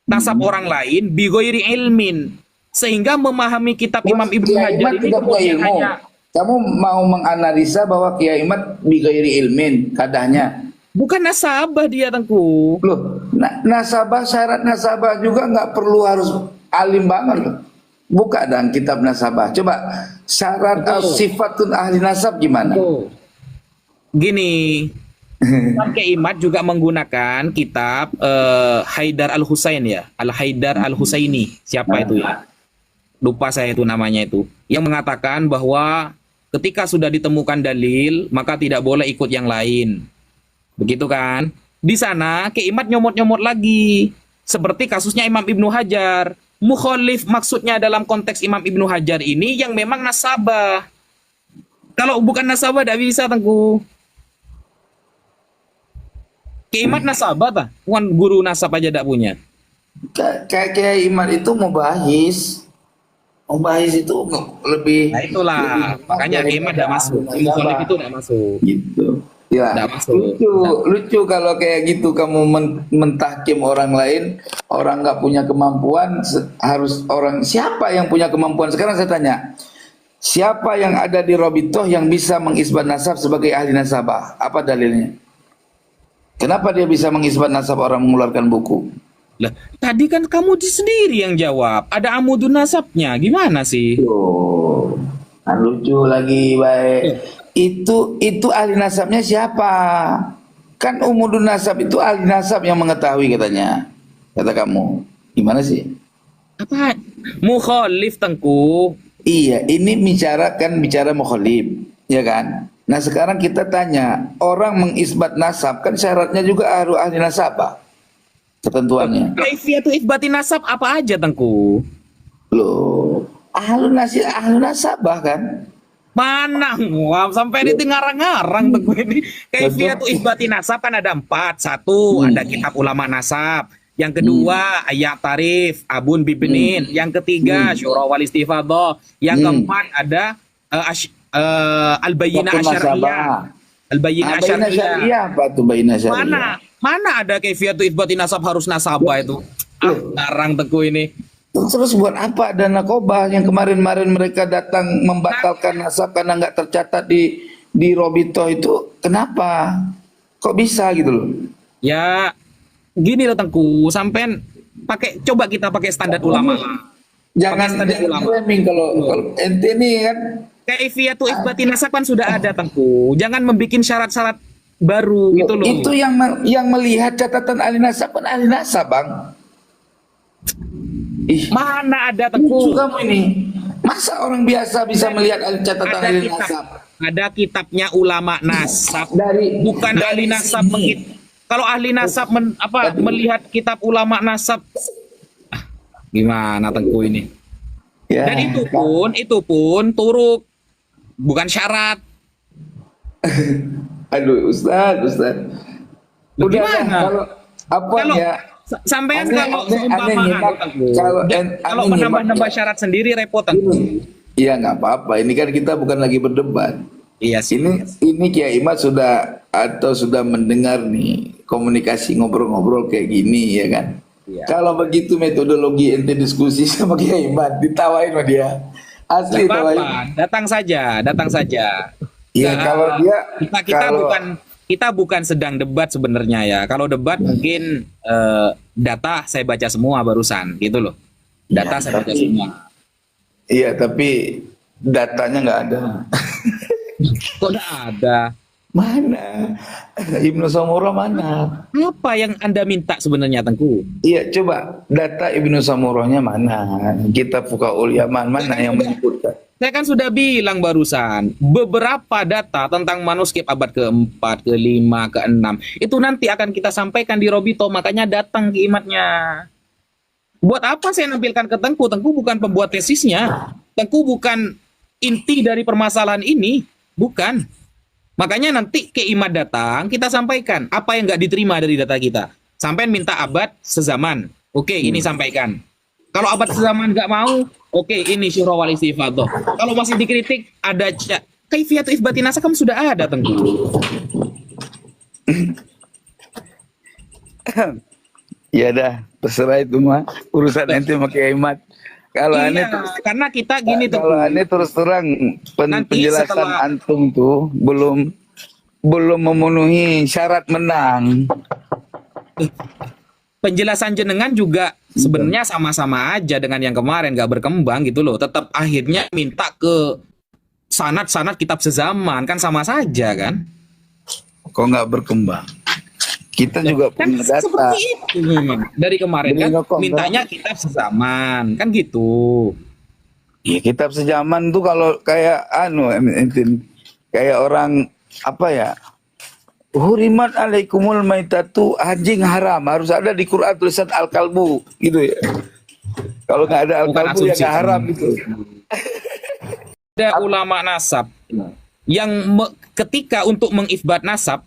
nasab orang lain bi ghairi ilmin, sehingga memahami kitab Imam Ibnu Hajar ini kemudian hanya kamu mau menganalisa bahwa Kiai Imad bi ghairi ilmin kadahnya. Bukan nasabah dia, Tengku. Loh, nasabah, syarat nasabah juga nggak perlu harus alim banget loh. Buka dan kitab nasabah. Coba syarat sifatun ahli nasab gimana? Gini, Imam Imad juga menggunakan kitab Haidar Al-Husain ya, Al-Haidar Al-Husaini. Siapa itu ya? Lupa saya itu namanya itu. Yang mengatakan bahwa ketika sudah ditemukan dalil, maka tidak boleh ikut yang lain. Begitu kan? Di sana Imad nyomot-nyomot lagi. Seperti kasusnya Imam Ibnu Hajar. Mukhalif maksudnya dalam konteks Imam Ibnu Hajar ini yang memang nasabah. Kalau bukan nasabah tidak bisa, Tengku. Imad nasabah tak? Bukan guru nasab aja tidak punya. Kayak Imad itu mubahis. Mubahis itu lebih. Nah itulah. Makanya Imad tidak masuk. Mukhalif itu tidak masuk. Gitu. Ya, lucu kalau kayak gitu kamu mentahkim orang lain, orang nggak punya kemampuan, harus orang siapa yang punya kemampuan? Sekarang saya tanya, siapa yang ada di Robitoh yang bisa mengisbat nasab sebagai ahli nasabah? Apa dalilnya? Kenapa dia bisa mengisbat nasab orang mengeluarkan buku? Lah, tadi kan kamu sendiri yang jawab. Ada amudun nasabnya. Gimana sih? Oh, lucu lagi, baik. Itu ahli nasabnya siapa? Kan umudun nasab itu ahli nasab yang mengetahui katanya. Kata kamu. Gimana sih? Apa? Mukhalif, Tengku. Iya, ini bicara mukhalif, ya kan? Nah sekarang kita tanya, orang mengisbat nasab kan syaratnya juga harus ahli nasabah. Ketentuannya. Kaifiyatu isbati nasab apa aja, Tengku? Loh, ahli nasabah kan? Mana? Wah, sampai ini ngarang-ngarang Tengku ini. Kaifiyatu isbati nasab kan ada 4. Satu, ada kitab ulama nasab. Yang kedua, ayat tarif, abun bibinin. Yang ketiga, syura wal istifadhah. Yang keempat ada al-bayyinah asyariyah. Al-bayyinah asyariyah. Apa tuh bayyinah asyariyah? Mana ada kaifiyatu isbati nasab harus nasabah itu? Ngarang Tengku ini. Terus buat apa ada nakobah yang kemarin-kemarin mereka datang membatalkan nasab karena nggak tercatat di Robito itu? Kenapa? Kok bisa gitu loh? Ya gini loh, Tengku, sampean coba kita pakai standar ulama. Jangan framing kalau ente nih kan. Kaifiyatu isbati nasab kan sudah ada, Tengku. Jangan membuat syarat-syarat baru gitu loh. Itu yang melihat catatan ahli nasab kan ahli nasab, Bang. Mana ada, Tengku? Kamu ini. Masa orang biasa bisa melihat catatan ahli nasab? Ada kitabnya ulama nasab. Bukan ahli nasab kalau ahli nasab melihat kitab ulama nasab. Gimana, Tengku ini? Ya, dan itu pun turuk, bukan syarat. Aduh, Ustaz. Udah kalau sampean kalau menambah syarat sendiri repot. Iya, nggak apa-apa. Ini kan kita bukan lagi berdebat. Iya sih. Ini Kiai Imad sudah mendengar nih komunikasi ngobrol-ngobrol kayak gini, ya kan? Iya. Kalau begitu metodologi ente diskusi sama Kiai Imad, ditawain sama dia. Asli tawain. Datang saja. Iya, kalau dia kita bukan sedang debat sebenarnya ya. Kalau debat mungkin data saya baca semua barusan gitu loh. Data saya baca semua. Iya, tapi datanya nggak ada. Kok nggak ada? Mana? Ibnu Samurah mana? Apa yang Anda minta sebenarnya, Tengku? Iya, coba data Ibnu Samurahnya mana? Kitab Fuqaul Yaman mana yang menyebutkan? Saya kan sudah bilang barusan, beberapa data tentang manuskrip abad keempat, kelima, keenam itu nanti akan kita sampaikan di Robito, makanya datang ke imatnya. Buat apa saya nampilkan ke Tengku? Tengku bukan pembuat tesisnya, Tengku bukan inti dari permasalahan ini, bukan. Makanya nanti ke imat datang, kita sampaikan apa yang nggak diterima dari data kita. Sampai minta abad sezaman, oke, ini sampaikan. Kalau abad sezaman nggak mau, oke, ini syuhra wal istifadah. Kalau masih dikritik, ada kaifiyatu itsbati nasab kan sudah ada, Tengku. Ya dah, terserah itu mah urusan ente pakai imat. Kalau Iya, aneh terus, karena kita gini, Tengku. kalau aneh terus terang Nanti penjelasan setelah- antum tuh belum memenuhi syarat menang. Penjelasan jenengan juga sebenarnya sama-sama aja dengan yang kemarin, nggak berkembang gitu loh. Tetap akhirnya minta ke sanad-sanad kitab sezaman, kan sama saja kan? Kok nggak berkembang? Kita juga Kan punya data. seperti itu memang. Dari kemarin kan Jadi, kok mintanya kitab sezaman, kan gitu. Ya kitab sejaman tuh kalau kayak kayak orang apa ya? Hurimat alaikumul maitatu, anjing haram, harus ada di Quran tulisan al-kalbu gitu ya. Kalau nggak ada Bukan al-kalbu ya asumsi. nggak haram gitu. Ada ulama nasab yang ketika untuk mengifbat nasab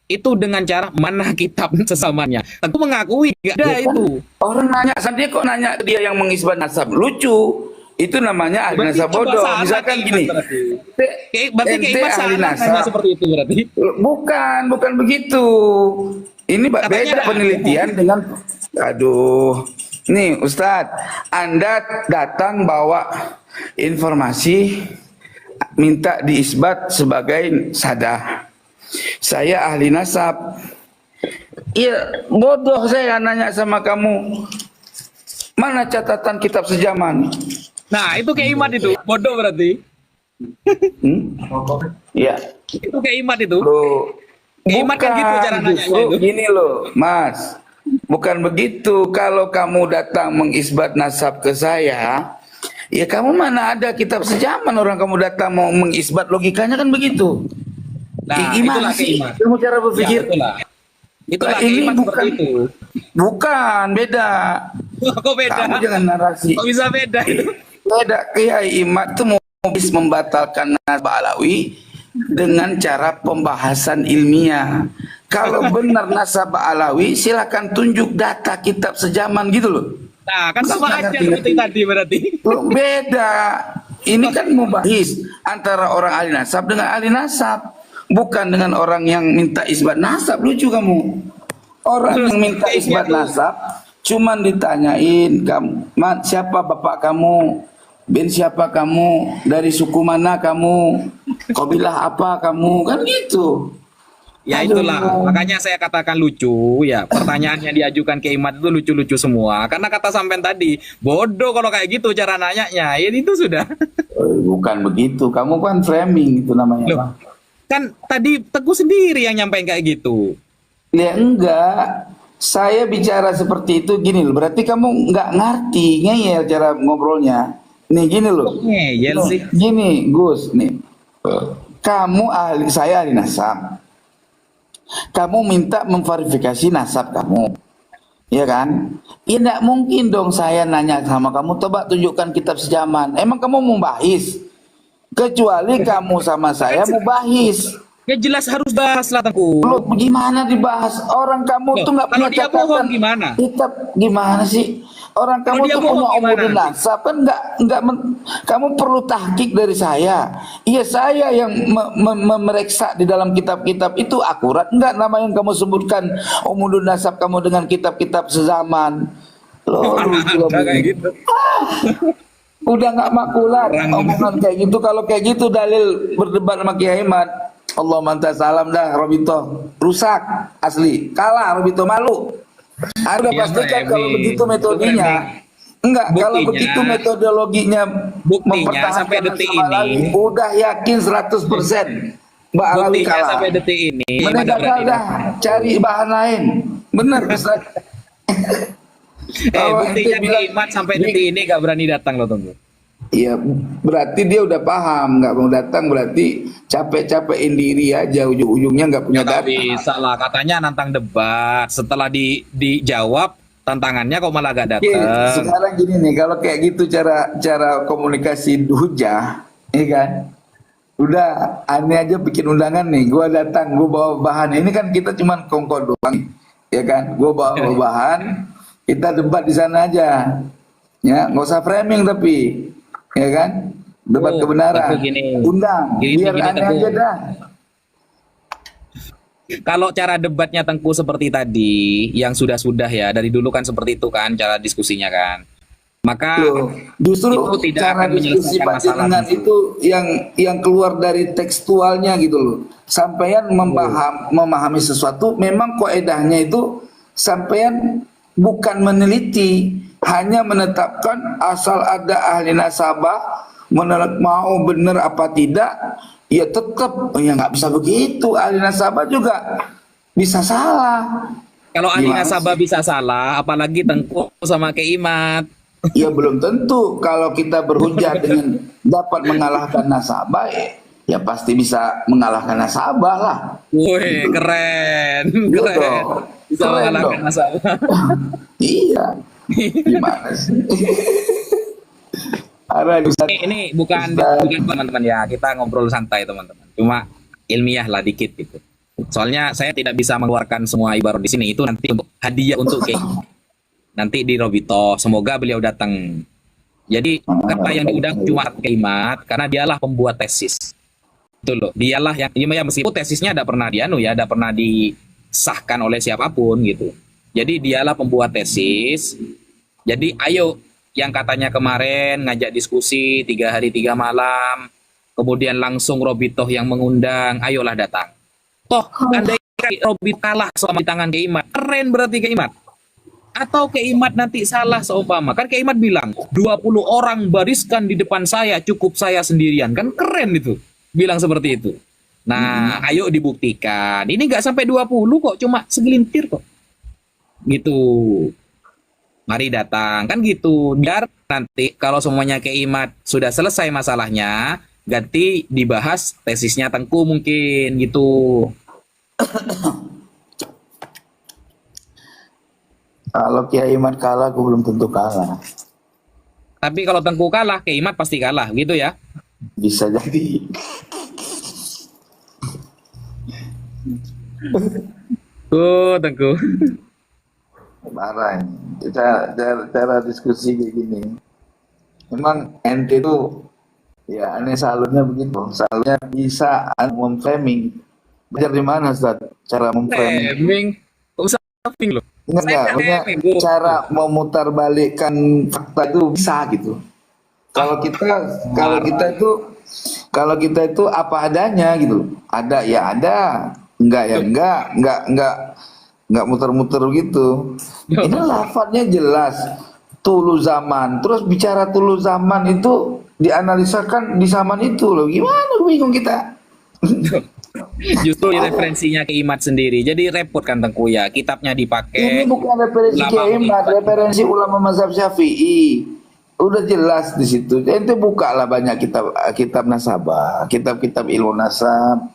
itu dengan cara mana kitab sesamanya. Tentu mengakui nggak ada Ya kan? itu. Orang nanya, dia kok nanya ke dia yang mengisbat nasab? Lucu. Itu namanya ahli Berarti nasab bodoh. salah Misalkan Keimat gini, berarti. Berarti ente Keimat ahli salah nasab. nanya seperti itu berarti. Bukan begitu. Ini Katanya beda ada. penelitian dengan, aduh, nih Ustadz, Anda datang bawa informasi minta diisbat sebagai sadah. Saya ahli nasab. Iya, bodoh saya nanya sama kamu. Mana catatan kitab sejaman? Nah, itu Keimat itu. Bodoh berarti. Iya. Itu Keimat itu. Loh, Keimat kan gitu cara nanyanya justru itu. gini loh, Mas. Bukan begitu. Kalau kamu datang mengisbat nasab ke saya, ya kamu mana ada kitab sejaman, orang kamu datang mau mengisbat, logikanya kan begitu. Nah, Gimana itulah sih Keimat. kamu cara berpikir? Ya, itulah Ini Keimat bukan- seperti itu. Bukan, beda. Kok beda? Kamu jangan narasi. Kok bisa beda itu? Beda. Kiai Imat itu mau membatalkan nasab alawi dengan cara pembahasan ilmiah. Kalau benar nasab alawi, silakan tunjuk data kitab sejaman gitu loh. Nah, kan Bukan sama aja ngerti-ngerti. seperti tadi berarti. Loh, beda. Ini kan mubahis antara orang ahli nasab dengan ahli nasab, bukan dengan orang yang minta isbat nasab. Lucu kamu. Orang yang minta isbat nasab cuman ditanyain, siapa bapak kamu? Bin siapa kamu? Dari suku mana kamu? Kabilah apa kamu? Kan gitu. Ya Aduh. itulah, makanya saya katakan lucu ya. Pertanyaan yang diajukan ke Imat itu lucu-lucu semua. Karena kata sampean tadi, bodoh kalau kayak gitu cara nanyanya. Ya itu sudah. Bukan begitu. Kamu kan framing itu namanya. Loh, Pak. kan tadi Teguh sendiri yang nyampein kayak gitu. Ya enggak. Saya bicara seperti itu gini loh. Berarti kamu nggak ngerti ngeyel cara ngobrolnya. Nih gini loh. Ngeyel sih. Gini Gus nih. Kamu ahli, saya ahli nasab. Kamu minta memverifikasi nasab kamu. Ya kan? Ya enggak mungkin dong saya nanya sama kamu, coba tunjukkan kitab sejaman. Emang kamu mau bahis? Kecuali kamu sama saya mau bahis. Ya jelas harus bahas lah Teguh. Lu gimana dibahas? Orang kamu Loh, tuh nggak kalau punya dia catatan. bohong gimana? Kitab gimana sih? Orang Kalau kamu dia tuh bohong punya gimana umudun nanti? nasab kan kamu perlu tahqiq dari saya. Iya saya yang memeriksa di dalam kitab-kitab itu akurat enggak nama yang kamu sebutkan umudun nasab kamu dengan kitab-kitab sezaman. Loh, lucu Kayak begini. gitu. Udah nggak makulat omongan kayak gitu. Kalau kayak gitu dalil berdebat sama Kiai Ahmad. Allah mantap salam dah Robito. Rusak asli. Kalah Robito, malu. Anda Ya, pastikan Pak kalau Emi. begitu metodenya. Enggak, kalau Buktinya- begitu metodologinya Buktinya sampai detik nasab Alawi, ini. udah yakin 100% Mbak Alawi Buktinya kalah. sampai detik ini. Mana Mada gagal dah, cari bahan lain. Bener Ustaz. Kalau ente buktinya bilang- Imat sampai detik ini gak berani datang loh Tunggu. Ya berarti dia udah paham, nggak mau datang berarti capek-capekin diri aja, ujung-ujungnya nggak Ya punya nggak data. bisa lah, katanya nantang debat. Setelah dijawab tantangannya kok malah gak Oke, dateng. sekarang gini nih, kalau kayak gitu cara cara komunikasi hujah, ya kan? Udah aneh aja bikin undangan nih, gua datang, gua bawa bahan. Ini kan kita cuman kongko doang, ya kan? Gua bawa bahan, kita debat di sana aja, ya nggak usah framing tapi, ya kan? Debat Oh, Tengku kebenaran, gini. undang, Gini biar gini aneh Tengku. aja dah. Kalau cara debatnya Tengku seperti tadi, yang sudah-sudah ya, dari dulu kan seperti itu kan cara diskusinya kan. Maka Loh, justru itu tidak cara akan diskusi menyelesaikan masalah panjenengan Tengku. itu yang keluar dari tekstualnya gitu loh. Sampean Oh. memahami sesuatu, memang kaedahnya itu sampean bukan meneliti, hanya menetapkan asal ada ahli nasabah mau benar apa tidak, ya tetap ya nggak bisa begitu. Ahli nasabah juga bisa salah. Kalau ahli Gimana nasabah sih? bisa salah, apalagi Tengku sama Keimat. Ya belum tentu kalau kita berhujah dengan dapat mengalahkan nasabah, ya pasti bisa mengalahkan nasabah lah. Wih, Gitu. keren, Iya keren. dong. Bisa Keren mengalahkan dong. nasabah. Iya. Gimana sih? Ada Ustaz, Ini bukan Ustaz. bukan teman-teman ya, kita ngobrol santai teman-teman. Cuma ilmiah lah dikit gitu. Soalnya saya tidak bisa mengeluarkan semua ibarat di sini, itu nanti untuk hadiah untuk Keimat. Nanti di Robito, semoga beliau datang. Jadi kata yang diundang cuma Keimat karena dialah pembuat tesis. Itu loh, dialah yang ya meskipun tesisnya tidak pernah tidak pernah disahkan oleh siapapun gitu. Jadi dialah pembuat tesis. Jadi ayo yang katanya kemarin ngajak diskusi 3 hari 3 malam, kemudian langsung Robitoh yang mengundang, ayolah datang. Toh andai Robit kalah sama di tangan Keimat, keren berarti Keimat. Atau Keimat nanti salah seumpama. Kan Keimat bilang, 20 orang bariskan di depan saya, cukup saya sendirian. Kan keren itu. Bilang seperti itu. Nah, ayo dibuktikan. Ini nggak sampai 20 kok, cuma segelintir kok. Gitu. Mari datang. Kan gitu. Biar nanti kalau semuanya Keimat sudah selesai masalahnya, ganti dibahas tesisnya Tengku mungkin gitu. Kalau Kiai Imad kalah, aku belum tentu kalah. Tapi kalau Tengku kalah, Keimat pasti kalah gitu ya. Bisa jadi. Tengku. Marah ini. Cara diskusi kayak gini. Memang ente itu ya aneh salurnya begitu. Salurnya bisa memframing. Belajar di mana Ustaz? Cara memframing. Framing, usah framing loh. Enggak, Saya nggak maksudnya framing, Bu. cara memutarbalikkan fakta itu bisa gitu. Kalau kita kalau kita itu kalau kita itu apa adanya gitu. Ada ya ada, enggak ya enggak muter-muter gitu. Ini lafadznya jelas. Tulu zaman. Terus bicara tulu zaman itu dianalisakan di zaman itu loh. Gimana bingung kita? Justru di referensinya Keimat sendiri. Jadi repot kan Tengku ya. Kitabnya Ini dipakai. bukan referensi Ulama Kiai Imad, mengimbat. referensi ulama mazhab Syafi'i. Udah jelas di situ. Ente buka lah banyak kitab nasabah, kitab-kitab ilmu nasab.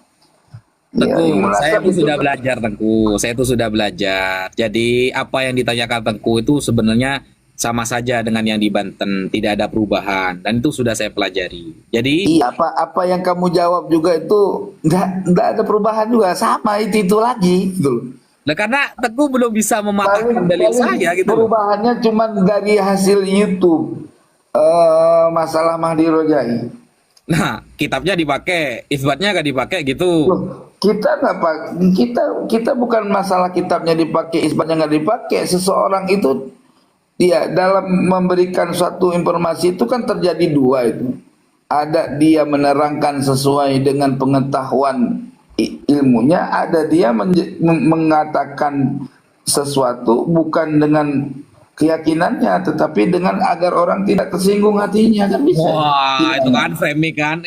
Ya, ilmu Tengku, saya nasab tuh itu sudah belajar Tengku. Saya tuh sudah belajar. Jadi apa yang ditanyakan Tengku itu sebenarnya sama saja dengan yang di Banten. Tidak ada perubahan. Dan itu sudah saya pelajari. Jadi iya, apa yang kamu jawab juga itu enggak ada perubahan juga, sama itu lagi gitu loh. nah karena Tengku belum bisa mematahkan dalil Paling saya gitu loh. perubahannya cuma dari hasil YouTube. Masalah Mahdi Rojai. Nah, kitabnya dipakai, isbatnya gak dipakai gitu. Loh, kita nggak pak, kita bukan masalah kitabnya dipakai, isbatnya nggak dipakai. Seseorang itu, ya dalam memberikan suatu informasi itu kan terjadi dua itu. Ada dia menerangkan sesuai dengan pengetahuan ilmunya, ada dia mengatakan sesuatu bukan dengan keyakinannya, tetapi dengan agar orang tidak tersinggung hatinya, kan bisa. Wah, itu Gimana? kan framing kan.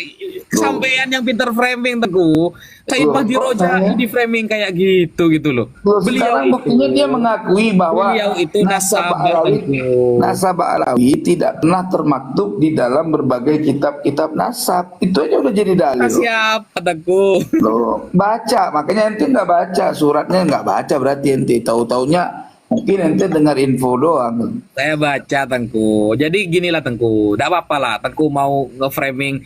Sampean yang pinter framing Tengku. Said Loh, Mahdi kok Rojai saya? di framing kayak gitu gitu loh. Loh, Beliau sekarang buktinya dia mengakui bahwa beliau itu nasabah Tengku. nasabah alawi tidak pernah termaktub di dalam berbagai kitab-kitab nasab. Itu aja udah jadi dalil. Siapa Tengku? Loh, baca, makanya ente nggak baca suratnya, nggak baca berarti ente tahu-taunya mungkin ente dengar info doang. Saya baca Tengku. Jadi ginilah Tengku. Tidak apa-apa lah. Tengku mau nge-framing.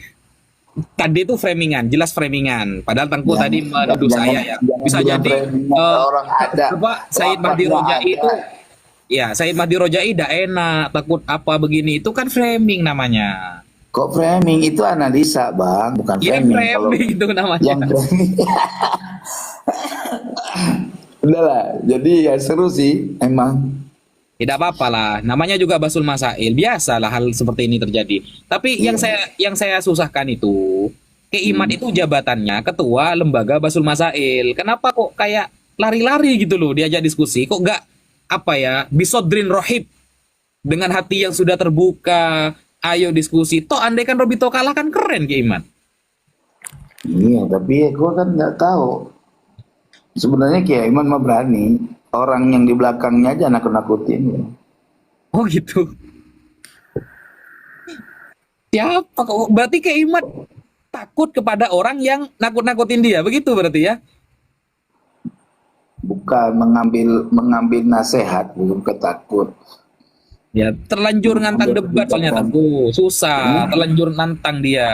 Tadi itu framingan, jelas framingan. Padahal Tengku Jangan- tadi menuduh jangan- saya ya. jangan Bisa bilang jadi framing orang ada. apa Said Mahdi Lapaknya Rojai ada. itu ya Said Mahdi Rojai tidak enak, takut apa begini. Itu kan framing namanya. Kok framing itu analisa, Bang, bukan Iya framing. Kalau framing itu namanya. yang framing. Udahlah, jadi ya seru sih emang. Tidak apa-apa lah. Namanya juga Basul Masail. Biasalah hal seperti ini terjadi. Tapi yang saya susahkan itu, Keimat itu jabatannya ketua lembaga Basul Masail. Kenapa kok kayak lari-lari gitu loh diajak diskusi? Kok nggak apa ya? Bisodrin rohib dengan hati yang sudah terbuka. Ayo diskusi. Toh andai kan Robito kalah kan keren Keimat. Iya, tapi gue kan nggak tahu. Sebenarnya Kiai Iman mah berani. Orang yang di belakangnya aja nakut-nakutin. Oh gitu. Siapa kok? Berarti Keimat takut kepada orang yang nakut-nakutin dia. Begitu berarti ya? Bukan mengambil nasihat, bukan ketakut. Ya, terlanjur ngantang debat soalnya Tengku. Susah, terlanjur nantang dia.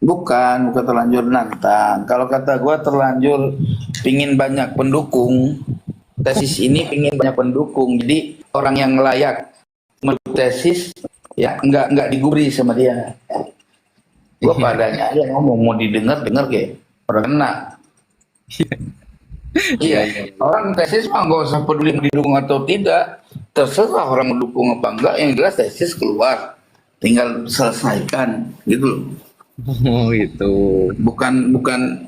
Bukan terlanjur nantang. Kalau kata gue terlanjur pingin banyak pendukung. Tesis ini pingin banyak pendukung. Jadi orang yang layak menurut tesis ya nggak digubri sama dia. Gue padanya aja ngomong, mau didengar kayak orang kena. Iya, orang tesis mah nggak usah peduli didukung atau tidak. Terserah orang mendukung apa enggak. Yang jelas tesis keluar, tinggal selesaikan gitu loh. Oh gitu. Bukan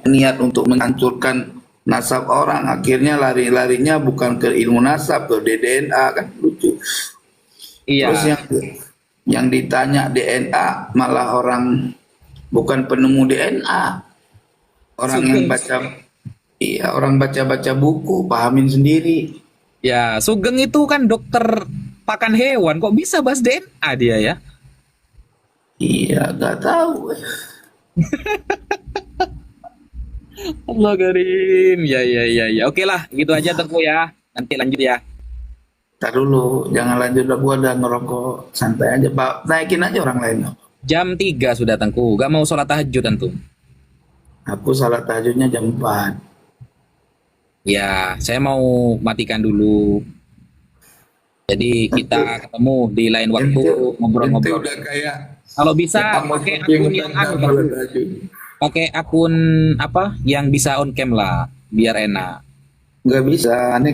niat untuk menghancurkan nasab orang, akhirnya larinya bukan ke ilmu nasab, ke DNA, kan lucu. Iya. Terus yang ditanya DNA malah orang bukan penemu DNA, orang yang orang baca buku, pahamin sendiri. Ya, Sugeng itu kan dokter pakan hewan, kok bisa bahas DNA dia ya? Iya, nggak tahu. Allah Karim. Ya. Oke lah, gitu aja Tengku ya. Nanti lanjut ya. Ntar dulu, jangan lanjut, gua udah ngerokok, santai aja Pak, naikin aja orang lain. Jam 3 sudah Tengku. Gak mau sholat tahajud tentu. Aku salat tahajudnya jam 4. Ya, saya mau matikan dulu. Jadi kita ketemu di lain waktu Ente ngobrol-ngobrol. udah kayak Kalau bisa pakai akun yang pakai akun apa yang bisa on cam lah, biar enak. nggak bisa. Ini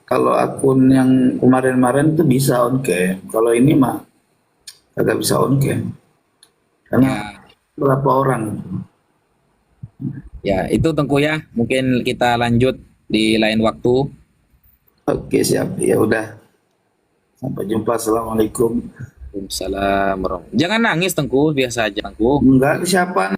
kalau akun yang kemarin-kemarin tuh bisa on cam. Kalau ini mah kagak bisa on cam. Karena berapa orang? Ya, itu Tengku ya. Mungkin kita lanjut di lain waktu. Oke, siap. Ya udah. Sampai jumpa. Assalamualaikum. Waalaikumsalam warahmatullahi wabarakatuh. Jangan nangis Tengku, biasa aja Tengku. Enggak, siapa